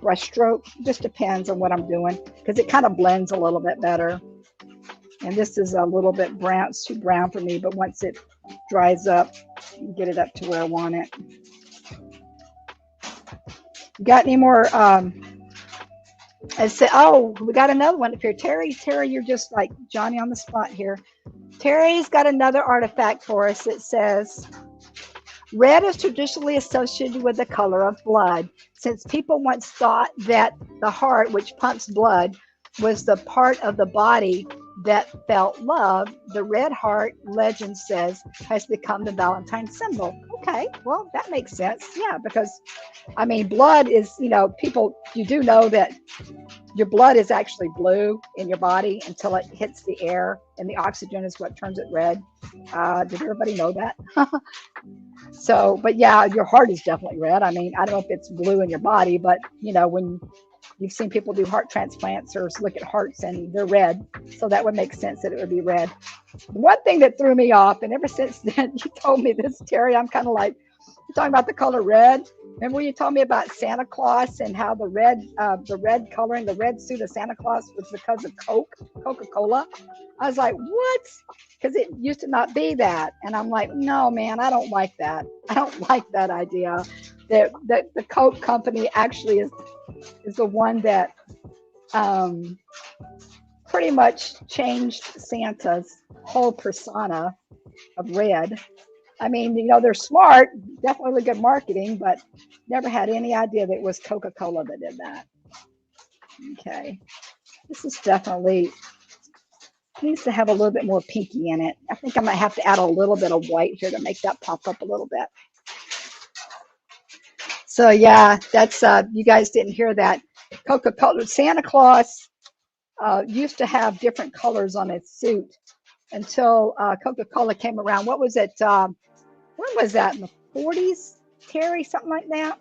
B: brush stroke. It just depends on what I'm doing because it kind of blends a little bit better. And this is a little bit brown. It's too brown for me, but once it dries up, get it up to where I want it. Got any more? I said, oh, we got another one up here. Terry, you're just like Johnny on the spot here. Terry's got another artifact for us. It says, red is traditionally associated with the color of blood, since people once thought that the heart, which pumps blood, was the part of the body that felt love, the red heart, legend says, has become the Valentine symbol. Okay, well, that makes sense. Yeah, because I mean, blood is, people, you do know that your blood is actually blue in your body until it hits the air, and the oxygen is what turns it red. Did everybody know that? So, but yeah, your heart is definitely red. I mean, I don't know if it's blue in your body, but when you've seen people do heart transplants or look at hearts and they're red, so that would make sense that it would be red. One thing that threw me off, and ever since then, you told me this, Terry, I'm kind of like, you're talking about the color red. Remember when you told me about Santa Claus and how the red coloring, the red suit of Santa Claus was because of Coca-Cola? I was like, what? Because it used to not be that. And I'm like, no, man, I don't like that. I don't like that idea. That the Coke company actually is the one that um, pretty much changed Santa's whole persona of red. I mean, they're smart, definitely good marketing, but never had any idea that it was Coca-Cola that did that. Okay. This is definitely needs to have a little bit more pinky in it. I think I might have to add a little bit of white here to make that pop up a little bit. So yeah, that's you guys didn't hear that. Coca-Cola, Santa Claus used to have different colors on its suit until Coca-Cola came around. What was it? When was that? In the 40s, Terry? Something like that?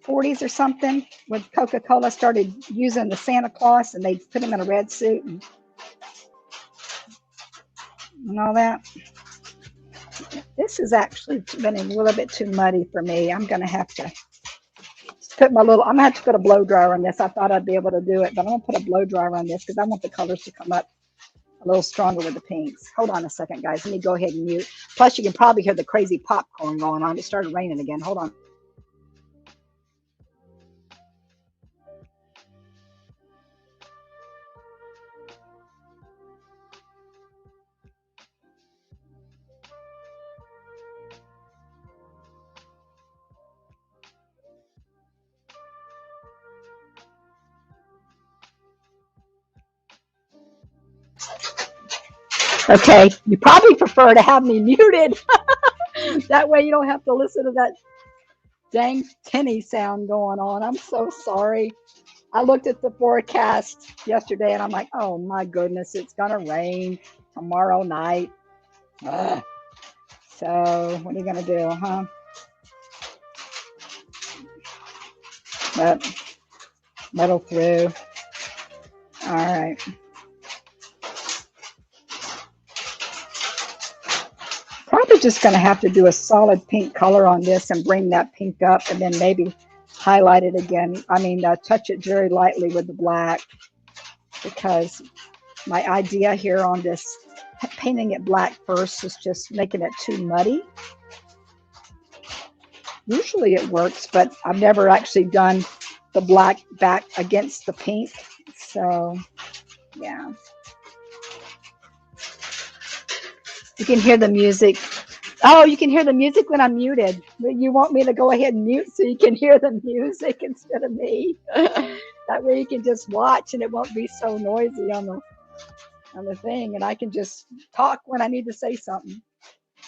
B: 40s or something, when Coca-Cola started using the Santa Claus and they put him in a red suit and all that. This has actually been a little bit too muddy for me. I'm going to have to I'm going to have to put a blow dryer on this. I thought I'd be able to do it, but I'm going to put a blow dryer on this because I want the colors to come up a little stronger with the pinks. Hold on a second, guys. Let me go ahead and mute. Plus, you can probably hear the crazy popcorn going on. It started raining again. Hold on. Okay, you probably prefer to have me muted. That way you don't have to listen to that dang tinny sound going on. I'm so sorry. I looked at the forecast yesterday and I'm like, oh my goodness, it's gonna rain tomorrow night. Ugh. So what are you gonna do, huh? But metal through. All right. Probably just gonna have to do a solid pink color on this and bring that pink up and then maybe highlight it again. I mean, touch it very lightly with the black because my idea here on this painting it black first is just making it too muddy. Usually it works, but I've never actually done the black back against the pink. So, yeah. You can hear the music. Oh, you can hear the music when I'm muted. You want me to go ahead and mute so you can hear the music instead of me. That way you can just watch and it won't be so noisy on the thing, and I can just talk when I need to say something.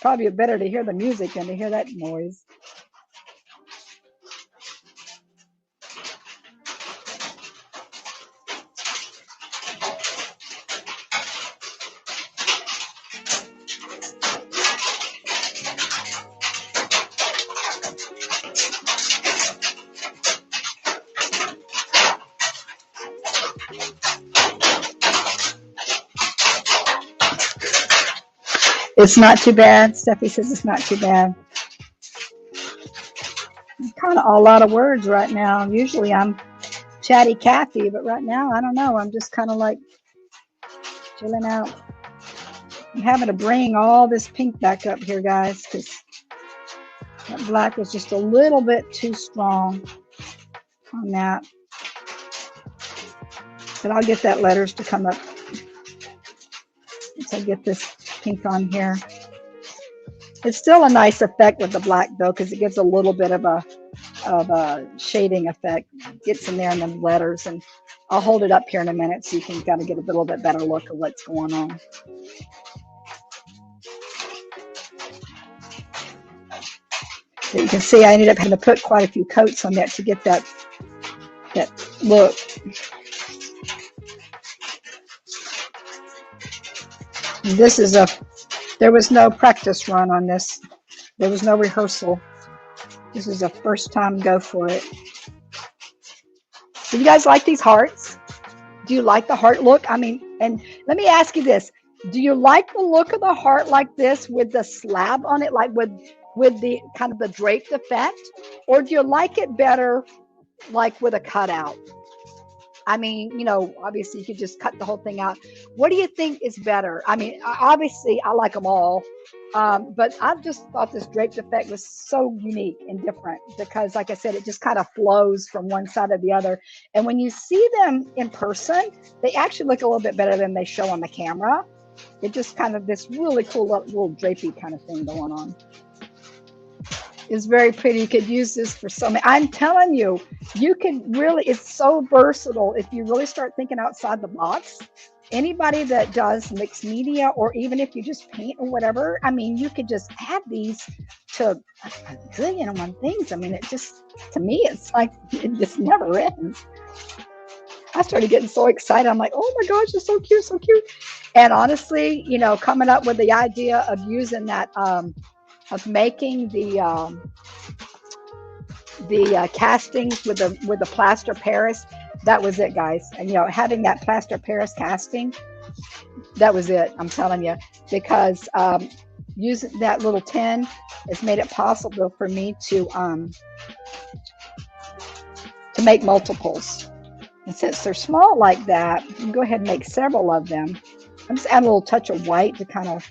B: Probably better to hear the music than to hear that noise. It's not too bad. Steffi says it's not too bad. Kind of a lot of words right now. Usually I'm chatty Cathy, but right now I don't know. I'm just kind of like chilling out. I'm having to bring all this pink back up here, guys, because that black was just a little bit too strong on that. But I'll get that letters to come up once I get this pink on here. It's still a nice effect with the black though, because it gives a little bit of a shading effect. Gets in there in the letters, and I'll hold it up here in a minute so you can kind of get a little bit better look of what's going on. So you can see I ended up having to put quite a few coats on that to get that look. This is there was no practice run on this. There was no rehearsal. This is a first time go for it. Do you guys like these hearts? Do you like the heart look? I mean, and let me ask you this. Do you like the look of the heart like this with the slab on it, like with the kind of the draped effect? Or do you like it better like with a cutout? I mean, you know, obviously you could just cut the whole thing out. What do you think is better? I mean, obviously I like them all. But I just thought this draped effect was so unique and different because, like I said, it just kind of flows from one side to the other. And when you see them in person, they actually look a little bit better than they show on the camera. It just kind of this really cool little drapey kind of thing going on. It's very pretty. You could use this for so many. I'm telling you, you can really, it's so versatile if you really start thinking outside the box. Anybody that does mixed media, or even if you just paint or whatever, I mean, you could just add these to a zillion and one things. I mean, it just, to me, it's like, it just never ends. I started getting so excited. I'm like, oh my gosh, it's so cute, so cute. And honestly, you know, coming up with the idea of using that, of making the castings with the plaster Paris, that was it, guys. And you know, having that plaster Paris casting, that was it. I'm telling you, because using that little tin has made it possible for me to make multiples. And since they're small like that, you can go ahead and make several of them. I'm just adding a little touch of white to kind of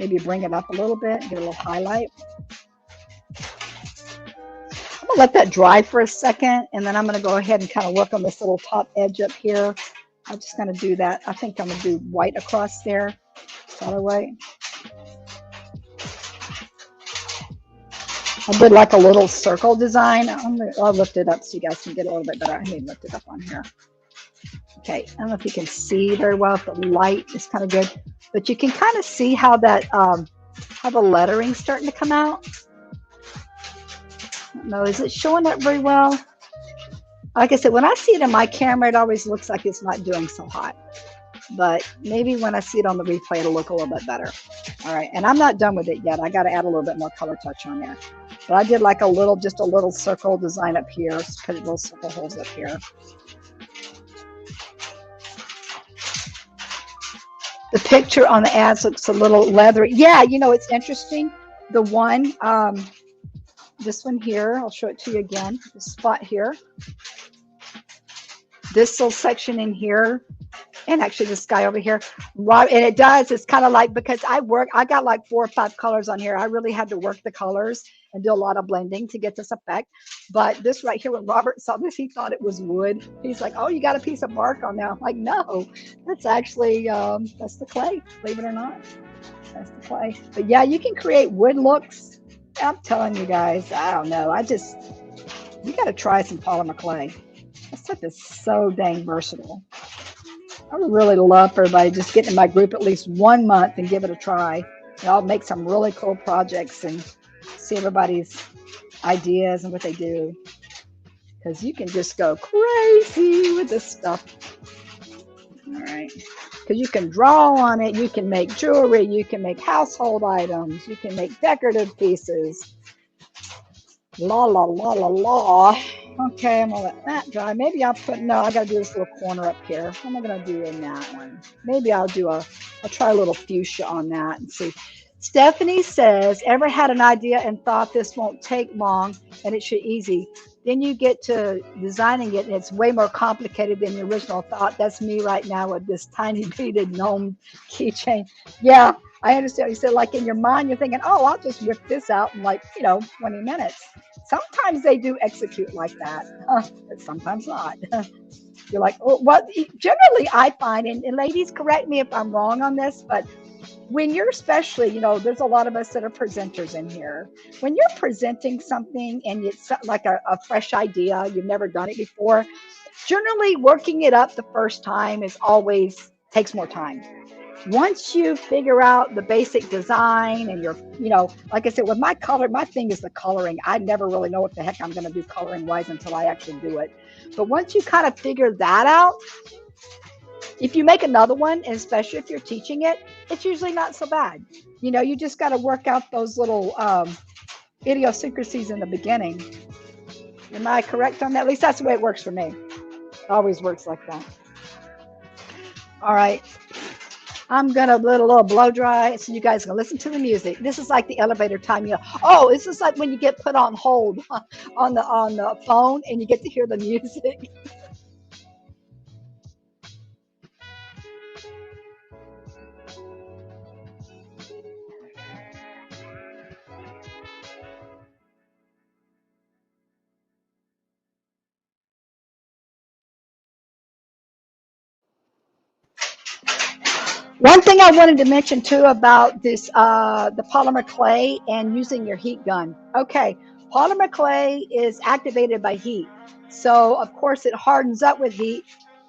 B: maybe bring it up a little bit, get a little highlight. I'm gonna let that dry for a second, and then I'm gonna go ahead and kind of work on this little top edge up here. I'm just gonna do that. I think I'm gonna do white across there, solid white. I did like a little circle design. I'll lift it up so you guys can get a little bit better. I need to lift it up on here. Okay, I don't know if you can see very well if the light is kind of good, but you can kind of see how that, how the lettering's starting to come out. I don't know, is it showing up very well? Like I said, when I see it in my camera, it always looks like it's not doing so hot. But maybe when I see it on the replay, it'll look a little bit better. All right, and I'm not done with it yet. I got to add a little bit more color touch on there. But I did like just a little circle design up here, put little circle holes up here. The picture on the ads looks a little leathery. Yeah, you know, it's interesting. The one, this one here, I'll show it to you again. This spot here. This little section in here, and actually this guy over here. Right, and it does, it's kind of like, because I got like 4 or 5 colors on here. I really had to work the colors and do a lot of blending to get this effect. But this right here, when Robert saw this, he thought it was wood. He's like, oh, you got a piece of bark on there. I'm like, no, that's actually, that's the clay, believe it or not. That's the clay. But yeah, you can create wood looks. I'm telling you guys, I don't know. You got to try some polymer clay. This stuff is so dang versatile. I would really love for everybody to just get in my group at least 1 month and give it a try. And I'll make some really cool projects and see everybody's ideas and what they do. Because you can just go crazy with this stuff. All right. Because you can draw on it. You can make jewelry. You can make household items. You can make decorative pieces. La, la, la, la, la. Okay, I'm going to let that dry. Maybe I'll no, I got to do this little corner up here. What am I going to do in that one? Maybe I'll try a little fuchsia on that and see. Stephanie says, ever had an idea and thought this won't take long and it should easy. Then you get to designing it and it's way more complicated than the original thought. That's me right now with this tiny beaded gnome keychain. Yeah, I understand. You said, like, in your mind, you're thinking, oh, I'll just rip this out in 20 minutes. Sometimes they do execute like that, but sometimes not. You're like, oh, well, generally I find, and ladies, correct me if I'm wrong on this, but when you're especially, there's a lot of us that are presenters in here. When you're presenting something and it's like a fresh idea, you've never done it before, Generally, working it up the first time is always takes more time. Once you figure out the basic design and like I said, with my color, my thing is the coloring. I never really know what the heck I'm going to do coloring wise until I actually do it. But once you kind of figure that out, if you make another one, and especially if you're teaching it, it's usually not so bad. You just got to work out those little idiosyncrasies in the beginning. Am I correct on that? At least that's the way it works for me. It always works like that. All right. I'm gonna let a little blow dry so you guys can listen to the music. This is like the elevator time. Oh, this is like when you get put on hold on the phone and you get to hear the music. One thing I wanted to mention too about this, the polymer clay and using your heat gun. Okay, polymer clay is activated by heat. So of course it hardens up with heat,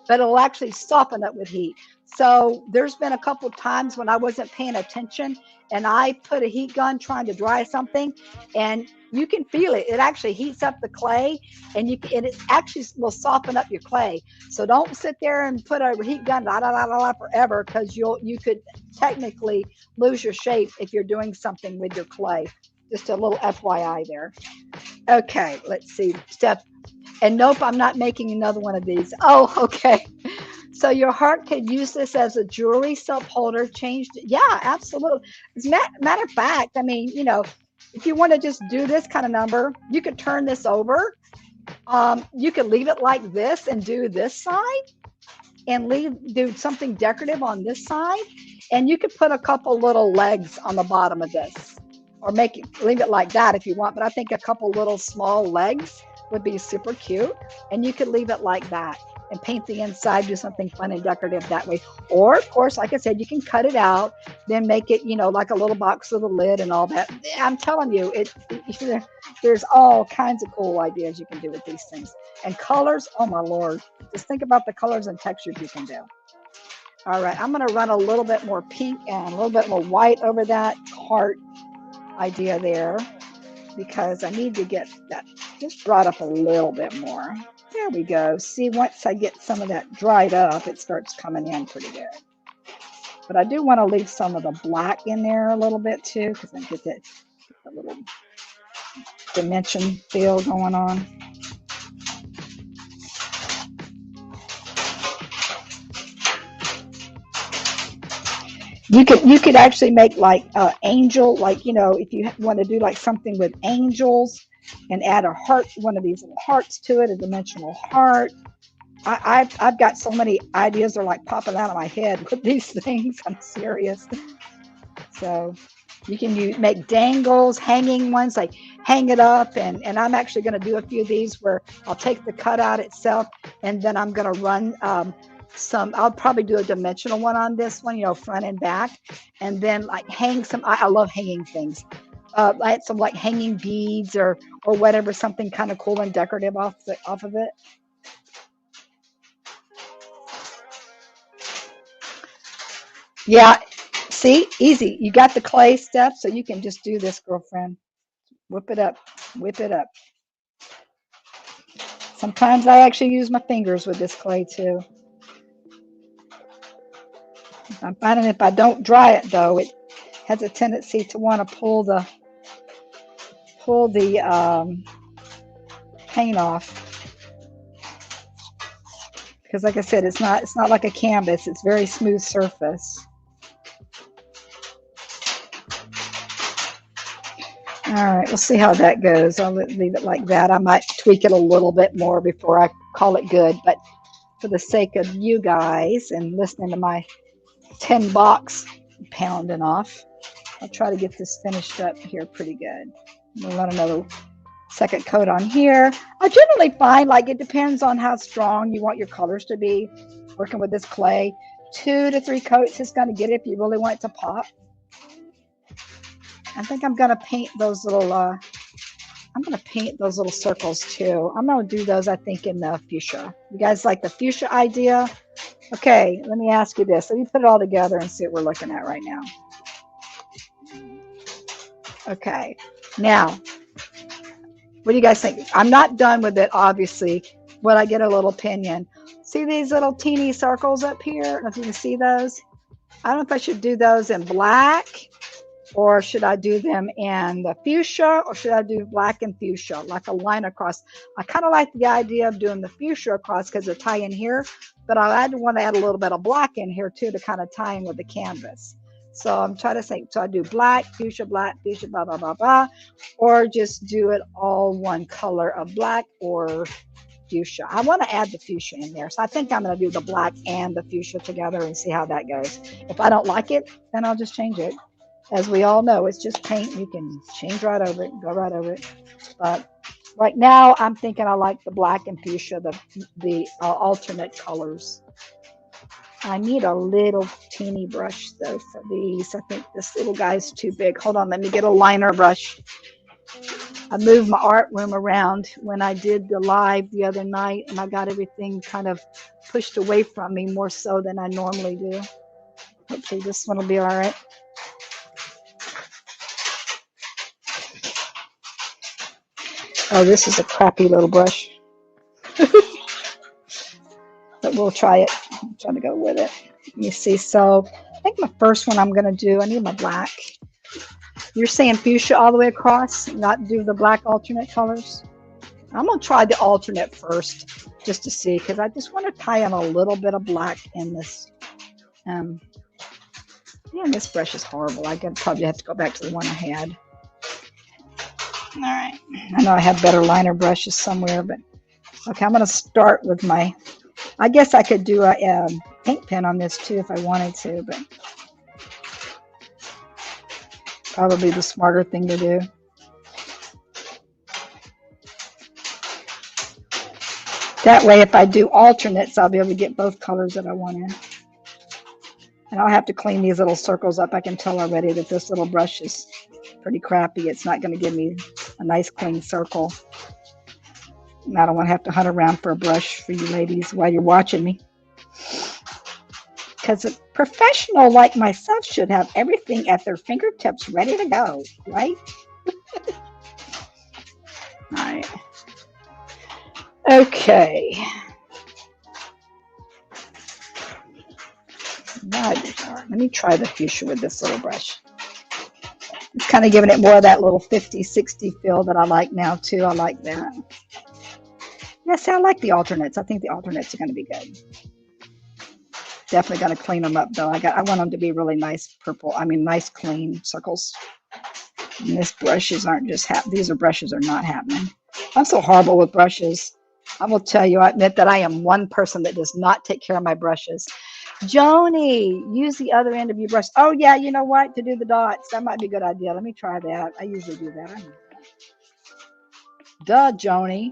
B: but it'll actually soften up with heat. So there's been a couple times when I wasn't paying attention and I put a heat gun trying to dry something, and you can feel it. It actually heats up the clay, and it actually will soften up your clay. So don't sit there and put a heat gun forever, because you could technically lose your shape if you're doing something with your clay. Just a little FYI there. Okay, let's see. Step. And nope, I'm not making another one of these. Oh, okay. So your heart could use this as a jewelry soap holder. Changed. Yeah, absolutely. As a matter of fact, I mean, if you want to just do this kind of number, you could turn this over. You could leave it like this and do this side, and do something decorative on this side, and you could put a couple little legs on the bottom of this, or leave it like that if you want. But I think a couple little small legs would be super cute, and you could leave it like that and paint the inside, do something fun and decorative that way. Or of course, like I said, you can cut it out, then make it like a little box with a lid and all that. I'm telling you, there's all kinds of cool ideas you can do with these things. And colors, oh my lord, just think about the colors and textures you can do. All right, I'm going to run a little bit more pink and a little bit more white over that heart idea there, because I need to get that just brought up a little bit more. There we go. See, once I get some of that dried up, it starts coming in pretty good. But I do want to leave some of the black in there a little bit too, because I get that little dimension feel going on. You could actually make like angel, like if you want to do like something with angels, and add a heart, one of these little hearts to it, a dimensional heart. I've got so many ideas that are like popping out of my head with these things. I'm serious. So you can make dangles, hanging ones, like hang it up, and I'm actually going to do a few of these where I'll take the cutout itself, and then I'm going to run I'll probably do a dimensional one on this one, front and back, and then like hang some. I love hanging things. I had some like hanging beads or whatever, something kind of cool and decorative off of it. Yeah, see, easy. You got the clay stuff, so you can just do this, girlfriend. Whip it up, whip it up. Sometimes I actually use my fingers with this clay too. I'm finding if I don't dry it though, it has a tendency to want to pull the paint off, because like I said, it's not like a canvas. It's very smooth surface. All right, we'll see how that goes. I'll leave it like that. I might tweak it a little bit more before I call it good, but for the sake of you guys and listening to my 10 box pounding off, I'll try to get this finished up here pretty good. We'll run another second coat on here. I generally find like it depends on how strong you want your colors to be. Working with this clay, 2 to 3 coats is going to get it if you really want it to pop. I think I'm going to paint those little I'm going to paint those little circles too. I'm going to do those, I think, in the fuchsia. You guys like the fuchsia idea? Okay, let me ask you this. Let me put it all together and see what we're looking at right now. Okay, now, what do you guys think? I'm not done with it, obviously, but I get a little opinion. See these little teeny circles up here? I don't know if you can see those. I don't know if I should do those in black, or should I do them in the fuchsia, or should I do black and fuchsia, like a line across? I kind of like the idea of doing the fuchsia across because they're tying here, but I want to add a little bit of black in here too to kind of tie in with the canvas. So I'm trying to think, so I do black, fuchsia, blah, blah, blah, blah, or just do it all one color of black or fuchsia. I want to add the fuchsia in there. So I think I'm going to do the black and the fuchsia together and see how that goes. If I don't like it, then I'll just change it. As we all know, it's just paint. You can change right over it, go right over it. But right now, I'm thinking I like the black and fuchsia, the alternate colors. I need a little teeny brush, though, for these. I think this little guy's too big. Hold on, let me get a liner brush. I moved my art room around when I did the live the other night, and I got everything kind of pushed away from me more so than I normally do. Hopefully this one will be all right. Oh, this is a crappy little brush. But we'll try it. I'm trying to go with it. Let me see. So I think my first one I'm going to do, I need my black. You're saying fuchsia all the way across, not do the black alternate colors? I'm going to try the alternate first just to see, because I just want to tie in a little bit of black in this. Man, this brush is horrible. I could probably have to go back to the one I had. All right. I know I have better liner brushes somewhere, but okay, I'm going to start with my, I guess I could do a paint pen on this too if I wanted to, but probably the smarter thing to do. That way, if I do alternates, I'll be able to get both colors that I want in. And I'll have to clean these little circles up. I can tell already that this little brush is pretty crappy. It's not going to give me a nice clean circle. And I don't want to have to hunt around for a brush for you ladies while you're watching me. Because a professional like myself should have everything at their fingertips ready to go, right? All right. Okay. Let me try the fuchsia with this little brush. It's kind of giving it more of that little 50-60 feel that I like now too. I like that. Yes, I like the alternates. I think the alternates are going to be good. Definitely going to clean them up though. I want them to be really nice purple. I mean, nice clean circles. And these brushes aren't just these brushes are not happening. I'm so horrible with brushes. I will tell you, I admit that I am one person that does not take care of my brushes. Joni, use the other end of your brush. Oh yeah, you know what? To do the dots, that might be a good idea. Let me try that. I usually do that. Duh, Joni.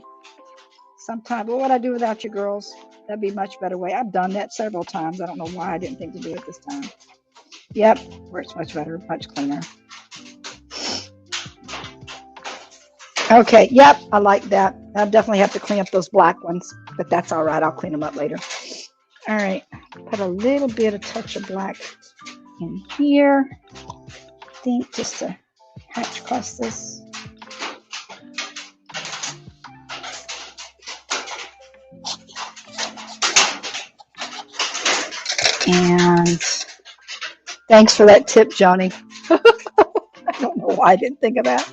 B: Sometimes, what would I do without you girls? That'd be a much better way. I've done that several times. I don't know why I didn't think to do it this time. Yep, works much better, much cleaner. Okay, yep, I like that. I'll definitely have to clean up those black ones, but that's all right. I'll clean them up later. All right, put a little bit of touch of black in here. I think just to hatch across this. And thanks for that tip, Joni. I don't know why I didn't think of that.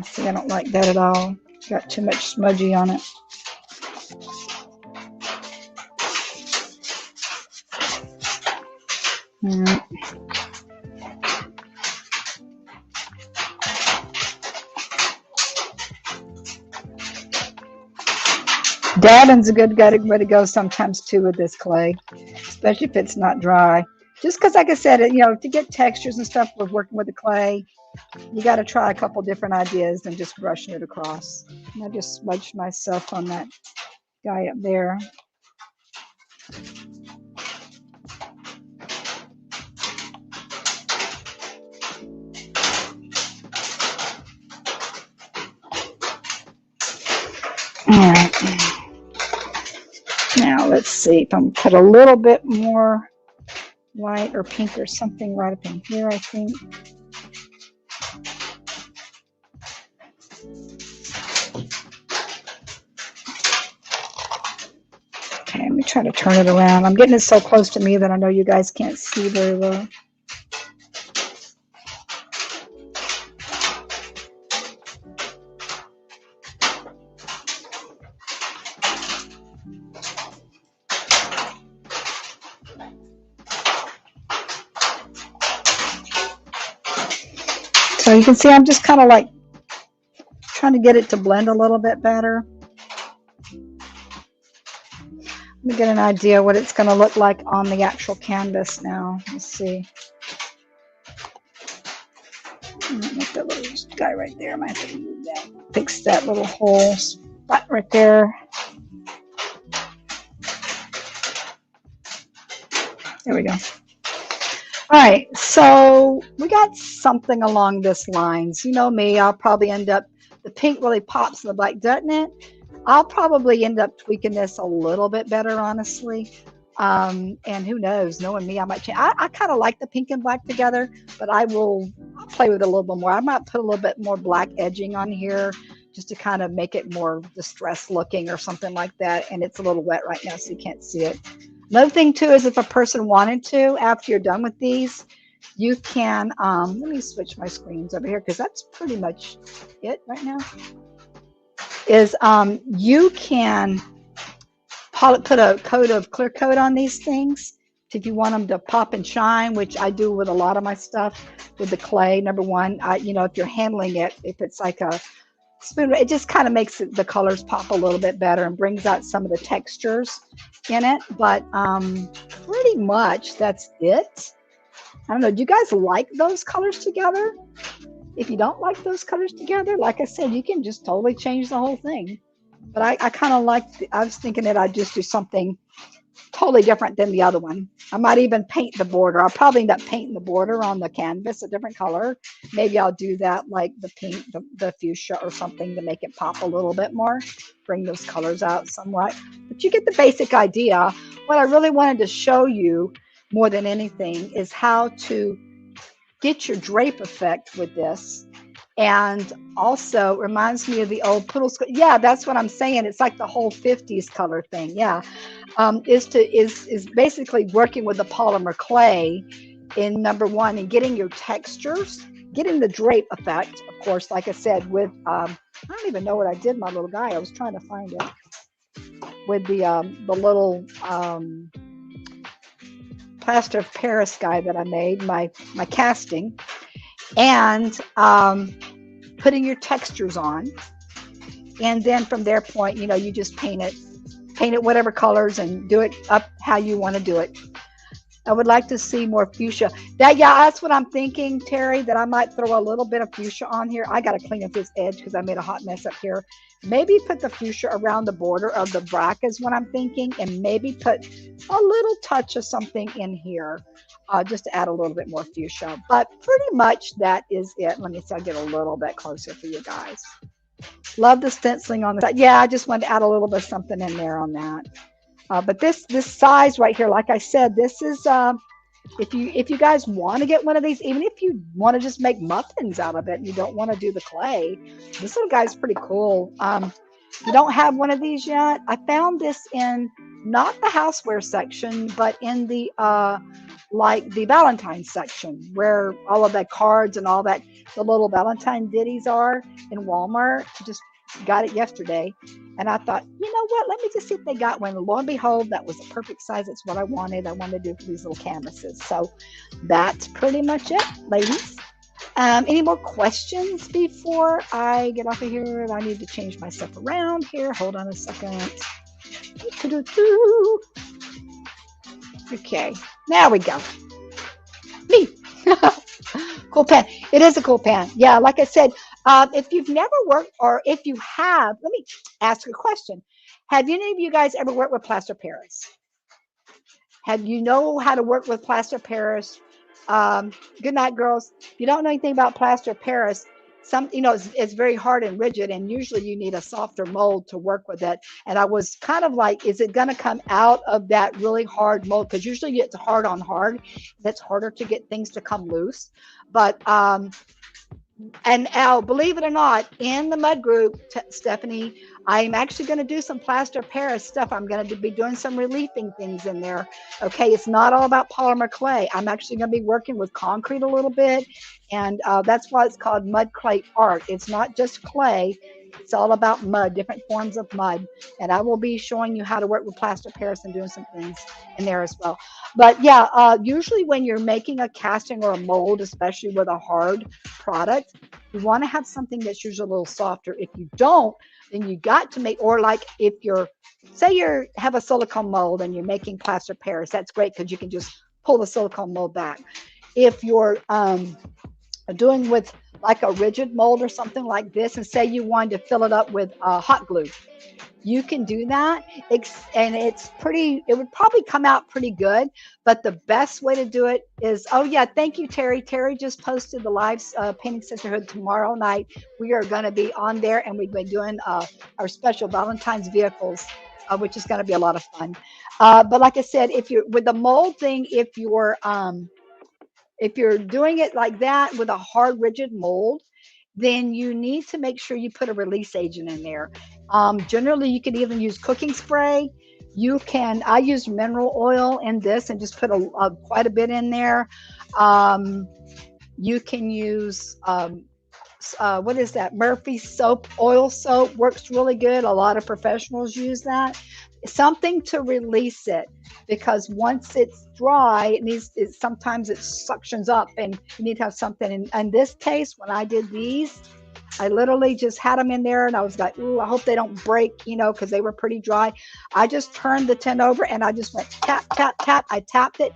B: See, I don't like that at all. It's got too much smudgy on it. Dabbing's a good way to go sometimes too with this clay, especially if it's not dry. Just because, like I said, to get textures and stuff with working with the clay, you got to try a couple different ideas than just brushing it across. And I just smudged myself on that guy up there. Alright. Now let's see if I'm going to put a little bit more white or pink or something right up in here, I think. Okay, let me try to turn it around. I'm getting it so close to me that I know you guys can't see very well. So you can see I'm just kind of like trying to get it to blend a little bit better. Let me get an idea what it's going to look like on the actual canvas now. Let's see. Make that little guy right there. I might have to move that. Fix that little hole spot right there. There we go. All right, so we got something along this lines. You know me, I'll probably end up, the pink really pops in the black, doesn't it? I'll probably end up tweaking this a little bit better, honestly. And who knows, knowing me, I might change. I kind of like the pink and black together, but I'll play with it a little bit more. I might put a little bit more black edging on here just to kind of make it more distressed looking or something like that. And it's a little wet right now, so you can't see it. Another thing too is if a person wanted to, after you're done with these, you can, let me switch my screens over here because that's pretty much it right now, is you can put a coat of clear coat on these things if you want them to pop and shine, which I do with a lot of my stuff with the clay. Number one, you know, if you're handling it, if it's like a spoon, it just kind of makes the colors pop a little bit better and brings out some of the textures in it. But pretty much that's it. I don't know, do you guys like those colors together? If you don't like those colors together, like I said, you can just totally change the whole thing. But I kind of like, I was thinking that I'd just do something totally different than the other one. I might even paint the border. I'll probably end up painting the border on the canvas a different color. Maybe I'll do that like the pink, the fuchsia or something to make it pop a little bit more, bring those colors out somewhat. But you get the basic idea. What I really wanted to show you more than anything is how to get your drape effect with this. And also reminds me of the old poodle. Yeah, that's what I'm saying. It's like the whole 50s color thing. Yeah, is basically working with the polymer clay in number one and getting your textures, getting the drape effect. Of course, like I said, with I don't even know what I did, my little guy. I was trying to find it with the little plaster of Paris guy that I made, my casting, and putting your textures on, and then from their point, you know, you just paint it whatever colors and do it up how you want to do it. I would like to see more fuchsia. Yeah, that's what I'm thinking, Terry, that I might throw a little bit of fuchsia on here. I got to clean up this edge because I made a hot mess up here. Maybe put the fuchsia around the border of the brack is what I'm thinking, and maybe put a little touch of something in here just to add a little bit more fuchsia. But pretty much that is it. Let me see, I'll get a little bit closer for you guys. Love the stenciling on the side. Yeah, I just wanted to add a little bit of something in there on that. But this size right here, like I said, this is if you guys want to get one of these, even if you want to just make muffins out of it and you don't want to do the clay, this little guy's pretty cool. You don't have one of these yet? I found this in not the houseware section, but in the like the Valentine section where all of the cards and all that, the little Valentine ditties are in Walmart. Just got it yesterday. And I thought, you know what, let me just see if they got one. Lo and behold, that was the perfect size. It's what I wanted. I wanted to do for these little canvases. So that's pretty much it, ladies. Any more questions before I get off of here? I need to change my stuff around here. Hold on a second. Okay, there we go. Me. Cool pen. It is a cool pen. Yeah, like I said, if you've never worked, or if you have, let me ask a question. Have any of you guys ever worked with plaster Paris? Have you know how to work with plaster Paris? Good night, girls. If you don't know anything about plaster Paris, some, it's very hard and rigid, and usually you need a softer mold to work with it. And I was kind of like, is it going to come out of that really hard mold? Because usually it's hard on hard, and it's harder to get things to come loose. But and Al, believe it or not, in the mud group, Stephanie, I'm actually going to do some plaster Paris stuff. I'm going to be doing some reliefing things in there. Okay, it's not all about polymer clay. I'm actually going to be working with concrete a little bit, and that's why it's called Mud.Clay art. It's not just clay. It's all about mud, different forms of mud. And I will be showing you how to work with plaster Paris and doing some things in there as well. But yeah, usually when you're making a casting or a mold, especially with a hard product, you want to have something that's usually a little softer. If you don't, then you got to make, or like if you're, say you have a silicone mold and you're making plaster Paris, that's great because you can just pull the silicone mold back. If you're doing with like a rigid mold or something like this, and say you wanted to fill it up with hot glue, you can do that. And it's pretty, it would probably come out pretty good. But the best way to do it is, oh yeah, thank you, Terry. Terry just posted the live painting sisterhood tomorrow night. We are going to be on there, and we've been doing our special Valentine's vehicles, which is going to be a lot of fun. But like I said, if you're with the mold thing, if you're doing it like that with a hard rigid mold, then you need to make sure you put a release agent in there. Generally, you can even use cooking spray. You can, I use mineral oil in this and just put quite a bit in there. Um, you can use, what is that? Murphy soap, oil soap works really good. A lot of professionals use that. Something to release it, because once it's dry, sometimes it suctions up, and you need to have something. In this case, when I did these, I literally just had them in there, and I was like, ooh, I hope they don't break, because they were pretty dry. I just turned the tin over and I just went tap, tap, tap. I tapped it.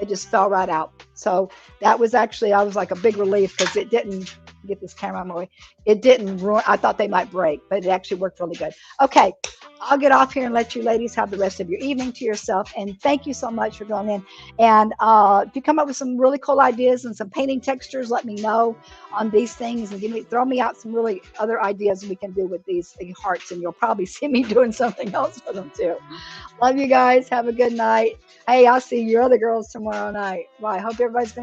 B: It just fell right out. So that was actually, I was like a big relief because it didn't get this camera on my way. It didn't ruin, I thought they might break, but it actually worked really good. Okay. I'll get off here and let you ladies have the rest of your evening to yourself. And thank you so much for going in. And if you come up with some really cool ideas and some painting textures, let me know on these things, and throw me out some really other ideas we can do with these hearts. And you'll probably see me doing something else with them too. Love you guys. Have a good night. Hey, I'll see your other girls tomorrow night. Bye. Hope everybody's going to